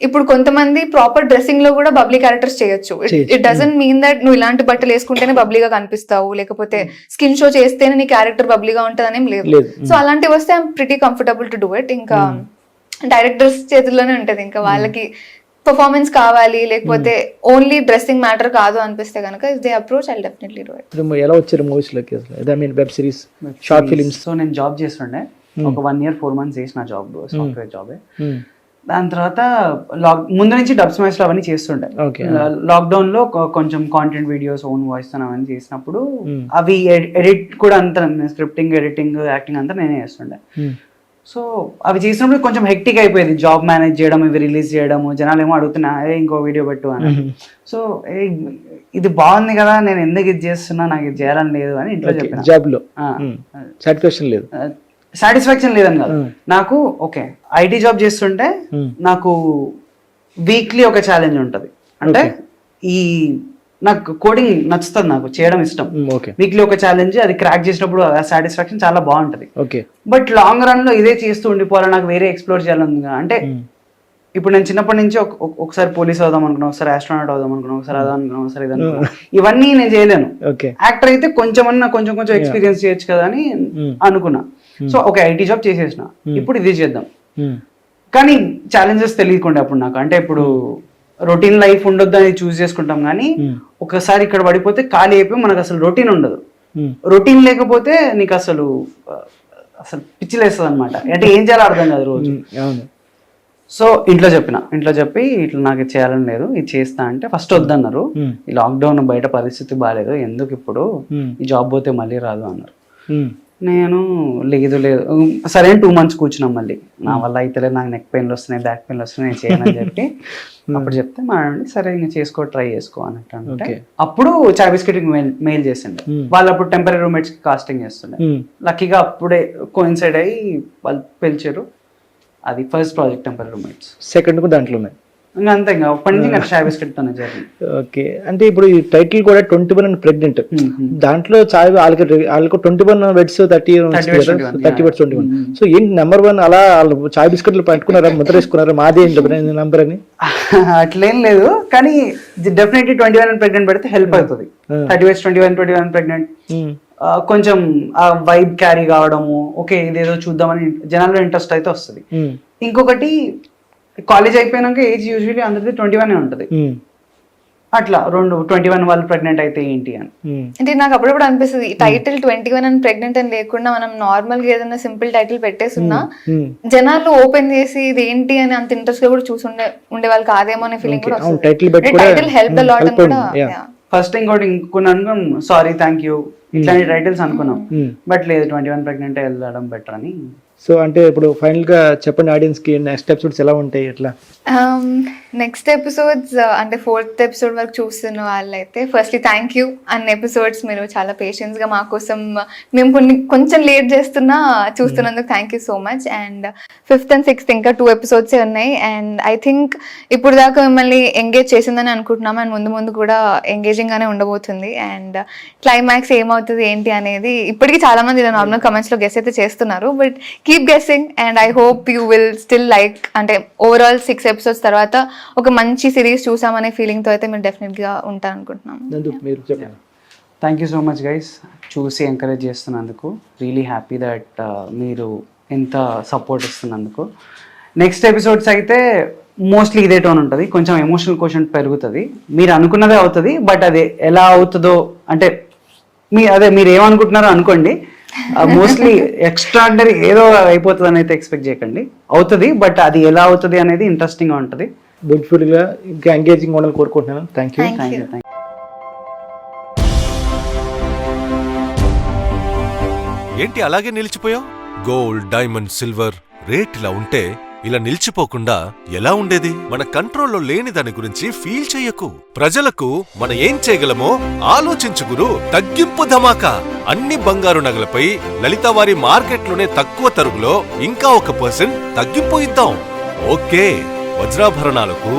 ఇప్పుడు కొంతమంది ప్రాపర్ డ్రెస్సింగ్ లో కూడా బబ్లీ క్యారెక్టర్స్ చేయొచ్చు. ఇట్ డజంట్ మీన్ దట్ నువ్వు ఇలాంటి బట్టలు వేసుకుంటేనే బబ్లీగా కనిపిస్తావు, లేకపోతే స్కిన్ షో చేస్తేనే నీ క్యారెక్టర్ బబ్లీగా ఉంటుంది అనేం లేదు. సో అలాంటివి వస్తే I'm pretty comfortable to do it. ఇంకా డైరెక్టర్స్ చేతుల్లోనే ఉంటది, ఇంకా వాళ్ళకి పర్ఫార్మెన్స్ కావాలి లేకపోతే ఓన్లీ డ్రెస్సింగ్ మ్యాటర్ కాదు అనిపిస్తే కనుక if they approach I definitely do it. ఎలా వచ్చారు మూవీస్ లోకి? I mean web series, short films. So నేను జాబ్ చేస్తుండే, ఒక 1 year 4 months చేసిన జాబ్, సాఫ్ట్వేర్ జాబ్. దాని తర్వాత ముందు నుంచి డబ్ స్మాష్ లో అవన్నీ చేస్తుండే. లాక్డౌన్ లో కొంచెం కాంటెంట్ వీడియోస్ ఓన్ వాయిస్ తో అవన్నీ చేసినప్పుడు అవి ఎడిట్ కూడా అంతా స్క్రిప్టింగ్, ఎడిటింగ్, యాక్టింగ్ అంతా నేనే చేస్తుండే. సో అవి చేసినప్పుడు కొంచెం హెక్టిక్ అయిపోయేది, జాబ్ మేనేజ్ చేయడం, ఇవి రిలీజ్ చేయడం, జనాలు ఏమో అడుగుతున్నా ఇంకో వీడియో పెట్టు అని. సో ఇది బాగుంది కదా, నేను ఎందుకు ఇది చేస్తున్నా, నాకు ఇది చేయాలని లేదు అని ఇంట్లో చెప్పిన. జాబ్ లో సాటిస్ఫాక్షన్ లేదు, సాటిస్ఫాక్షన్ లేదని కాదు, నాకు ఓకే ఐటీ జాబ్ చేస్తుంటే నాకు వీక్లీ ఒక ఛాలెంజ్ ఉంటది. అంటే ఈ నాకు కోడింగ్ నచ్చుతుంది, నాకు చేయడం ఇష్టం. వీక్లీ ఒక ఛాలెంజ్, అది క్రాక్ చేసినప్పుడు ఆ సాటిస్ఫాక్షన్ చాలా బాగుంటది. బట్ లాంగ్ రన్ లో ఇదే చేస్తూ ఉండిపోవాలి, నాకు వేరే ఎక్స్ప్లోర్ చేయాలని. అంటే ఇప్పుడు నేను చిన్నప్పటి నుంచి ఒకసారి పోలీస్ అవుదాం అనుకున్నా, ఒకసారి ఆస్ట్రోనాట్ అవుదాం అనుకున్నా, ఒకసారి అదా అనుకున్నా, ఒకసారి ఇది అనుకున్నా, ఇవన్నీ నేను చేయలేను. యాక్టర్ అయితే కొంచెం ఎక్స్పీరియన్స్ చేయొచ్చు కదా అని అనుకున్నా. సో ఒక ఐటీ జాబ్ చేసేసిన, ఇప్పుడు ఇది చేద్దాం. కానీ ఛాలెంజెస్ తెలియకుండా అప్పుడు నాకు, అంటే ఇప్పుడు రొటీన్ లైఫ్ ఉండొద్దు అని చూస్ చేసుకుంటాం, కానీ ఒకసారి ఇక్కడ పడిపోతే ఖాళీ అయిపోయి మనకు అసలు రొటీన్ ఉండదు. రొటీన్ లేకపోతే నీకు అసలు పిచ్చి లేస్తుంది అనమాట, అంటే ఏం చేయాలో అర్థం కాదు రోజు. సో ఇంట్లో చెప్పి ఇట్లా నాకు చేయాలని లేదు, ఇది చేస్తా అంటే ఫస్ట్ వద్దన్నారు. ఈ లాక్డౌన్ బయట పరిస్థితి బాగాలేదు, ఎందుకు ఇప్పుడు ఈ జాబ్ పోతే మళ్ళీ రాదు అన్నారు. నేను లేదు సరే 2 months కూర్చున్నాం. మళ్ళీ నా వల్ల అయితే లేదు, నాకు నెక్ పెయిన్లు వస్తున్నాయి, బ్యాక్ పెయిన్లు వస్తున్నాయి, నేను చేయనని చెప్పి అప్పుడు చెప్తే మా సరే ఇంకా ట్రై చేసుకో అన్నట్టు అంటే, అప్పుడు చాయ్ బిస్కెట్ మెయిల్ చేసిండే వాళ్ళు. అప్పుడు టెంపరీ రూమ్మేట్స్ కి కాస్టింగ్ చేస్తుండే. లక్కీగా అప్పుడే కోయిన్సైడ్ అయ్యి వాళ్ళు పిలిచారు. అది first project temporary roommates. Second కూడా దాంట్లో ఉన్నాయి ఇంకా అంతే, ఇంకా అప్పటి నుంచి ఇంకా చాయ్ బిస్కెట్ తోనే జరిగింది. ఓకే, అంటే ఇప్పుడు ఈ టైటిల్ కూడా 21 and ప్రెగ్నెంట్, దాంట్లో చాయ్ వాళ్ళకి 21 words 30 words 21. సో ఏంటి నెంబర్ 1 అలా చాయ్ బిస్కెట్లు పట్టుకున్నారా, ముద్ర వేసుకున్నారా మాదే నెంబర్ అని? అట్లేం లేదు, కానీ డెఫినెట్లీ 21 and ప్రెగ్నెంట్ పెడితే హెల్ప్ అవుతుంది. 30 words 21 ప్రెగ్నెంట్ కొంచెం ఆ వైబ్ క్యారీ కావడము, ఓకే ఇదేదో చూద్దామని జనాల్లో ఇంట్రెస్ట్ అయితే వస్తుంది. ఇంకొకటి కాలేజ్ అయిపోయినాక ఏజ్ యూజువల్లీ అందరిది 21 ఉంటుంది. అట్లా 21 వాళ్ళు ప్రెగ్నెంట్ అయితే ఏంటి అని. అంటే నాకు అప్పుడప్పుడు అనిపిస్తుంది టైటిల్ 21 అని ప్రెగ్నెంట్ అని లేకుండా మనం నార్మల్ గా ఏదైనా సింపుల్ టైటిల్ పెట్టేస్తున్నా జనాలు ఓపెన్ చేసి ఇది ఏంటి అని అంత ఇంట్రెస్ట్ గా కూడా ఉండే వాళ్ళు కాదేమో అనే ఫీలింగ్ కూడా వస్తుంది. టైటిల్ హెల్ప్ ద లాట్ అని కూడా. ఫస్ట్ ఇంకోటి ఇంకొన్నాను సారీ థ్యాంక్ యూ ఇట్లాంటి టైటిల్స్ అనుకున్నాం, బట్ లేదు 21 ప్రెగ్నెంట్ వెళ్ళడం బెటర్ అని. సో అంటే ఇప్పుడు ఫైనల్ గా చెప్పండి ఆడియన్స్ కి నెక్స్ట్ ఎపిసోడ్స్ ఎలా ఉంటాయి ఎట్లా? నెక్స్ట్ ఎపిసోడ్స్ అంటే 4th ఎపిసోడ్ వరకు చూస్తున్న వాళ్ళైతే ఫస్ట్లీ థ్యాంక్ యూ అన్ని ఎపిసోడ్స్ మీరు చాలా పేషెన్స్ గా మా కోసం మేము కొంచెం లేట్ చేస్తున్నా చూస్తున్నందుకు thank you so much. And 5th and 6th ఇంకా 2 episodes ఉన్నాయి. అండ్ ఐ థింక్ ఇప్పుడు దాకా మిమ్మల్ని ఎంగేజ్ చేసిందని అనుకుంటున్నాం అండ్ ముందు ముందు కూడా ఎంగేజింగ్ గానే ఉండబోతుంది. అండ్ క్లైమాక్స్ ఏమవుతుంది ఏంటి అనేది ఇప్పటికీ చాలా మంది ఇలా నార్మల్ కమెంట్స్ లో గెస్ అయితే చేస్తున్నారు, but keep guessing and I hope you will still like. అంటే ఓవరాల్ 6 episodes తర్వాత ఒక మంచి సిరీస్ చూసామనే ఫీలింగ్ తో అయితే మీరు డెఫినెట్ గా ఉంటారు అనుకుంటున్నాను. Thank you so much guys చూసి ఎంకరేజ్ చేస్తున్నందుకు. రియలీ హ్యాపీ దట్ మీరు ఎంత సపోర్ట్ ఇస్తున్నందుకు. నెక్స్ట్ ఎపిసోడ్స్ అయితే మోస్ట్లీ ఇదే టోన్ ఉంటుంది, కొంచెం ఎమోషనల్ క్వశ్చన్ పెరుగుతుంది. మీరు అనుకున్నదే అవుతుంది, బట్ అది ఎలా అవుతుందో అంటే మీరు ఏమనుకుంటున్నారో అనుకోండి, మోస్ట్లీ ఎక్స్ట్రాడినరీ ఏదో అయిపోతుంది అని అయితే ఎక్స్పెక్ట్ చేయకండి. అవుతుంది, బట్ అది ఎలా అవుతుంది అనేది ఇంట్రెస్టింగ్ గా ఉంటుంది. బ్యూటిఫుల్ గా ఇంకా ఎంగేజింగ్ ఉండాలని కోరుకుంటున్నాను. Thank you. ఏంటి అలాగే నిలిచిపోయావు? గోల్డ్, డైమండ్, సిల్వర్ రేట్ ఇలా ఉంటే ఇలా నిలిచిపోకుండా ఎలా ఉండేది? మన కంట్రోల్లో లేని దాని గురించి ఫీల్ చెయ్యకు. ప్రజలకు మనం ఏం చేయగలమో ఆలోచించు గురు. తగ్గింపు ధమాకా అన్ని బంగారు నగలపై లలిత వారి మార్కెట్లోనే తక్కువ తరుగులో ఇంకా 1% తగ్గింపు ఇద్దాం. ఓకే, వజ్రాభరణాలకు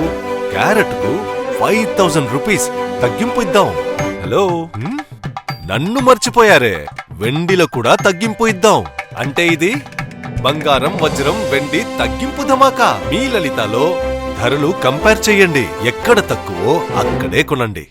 క్యారెట్కు 5000 రూపీస్ తగ్గింపు ఇద్దాం. హలో, నన్ను మర్చిపోయారే, వెండిలో కూడా తగ్గింపు ఇద్దాం. అంటే ఇది బంగారం, వజ్రం, వెండి తగ్గింపు ధమాకా. మీ లలితలో ధరలు కంపేర్ చెయ్యండి, ఎక్కడ తక్కువో అక్కడే కొనండి.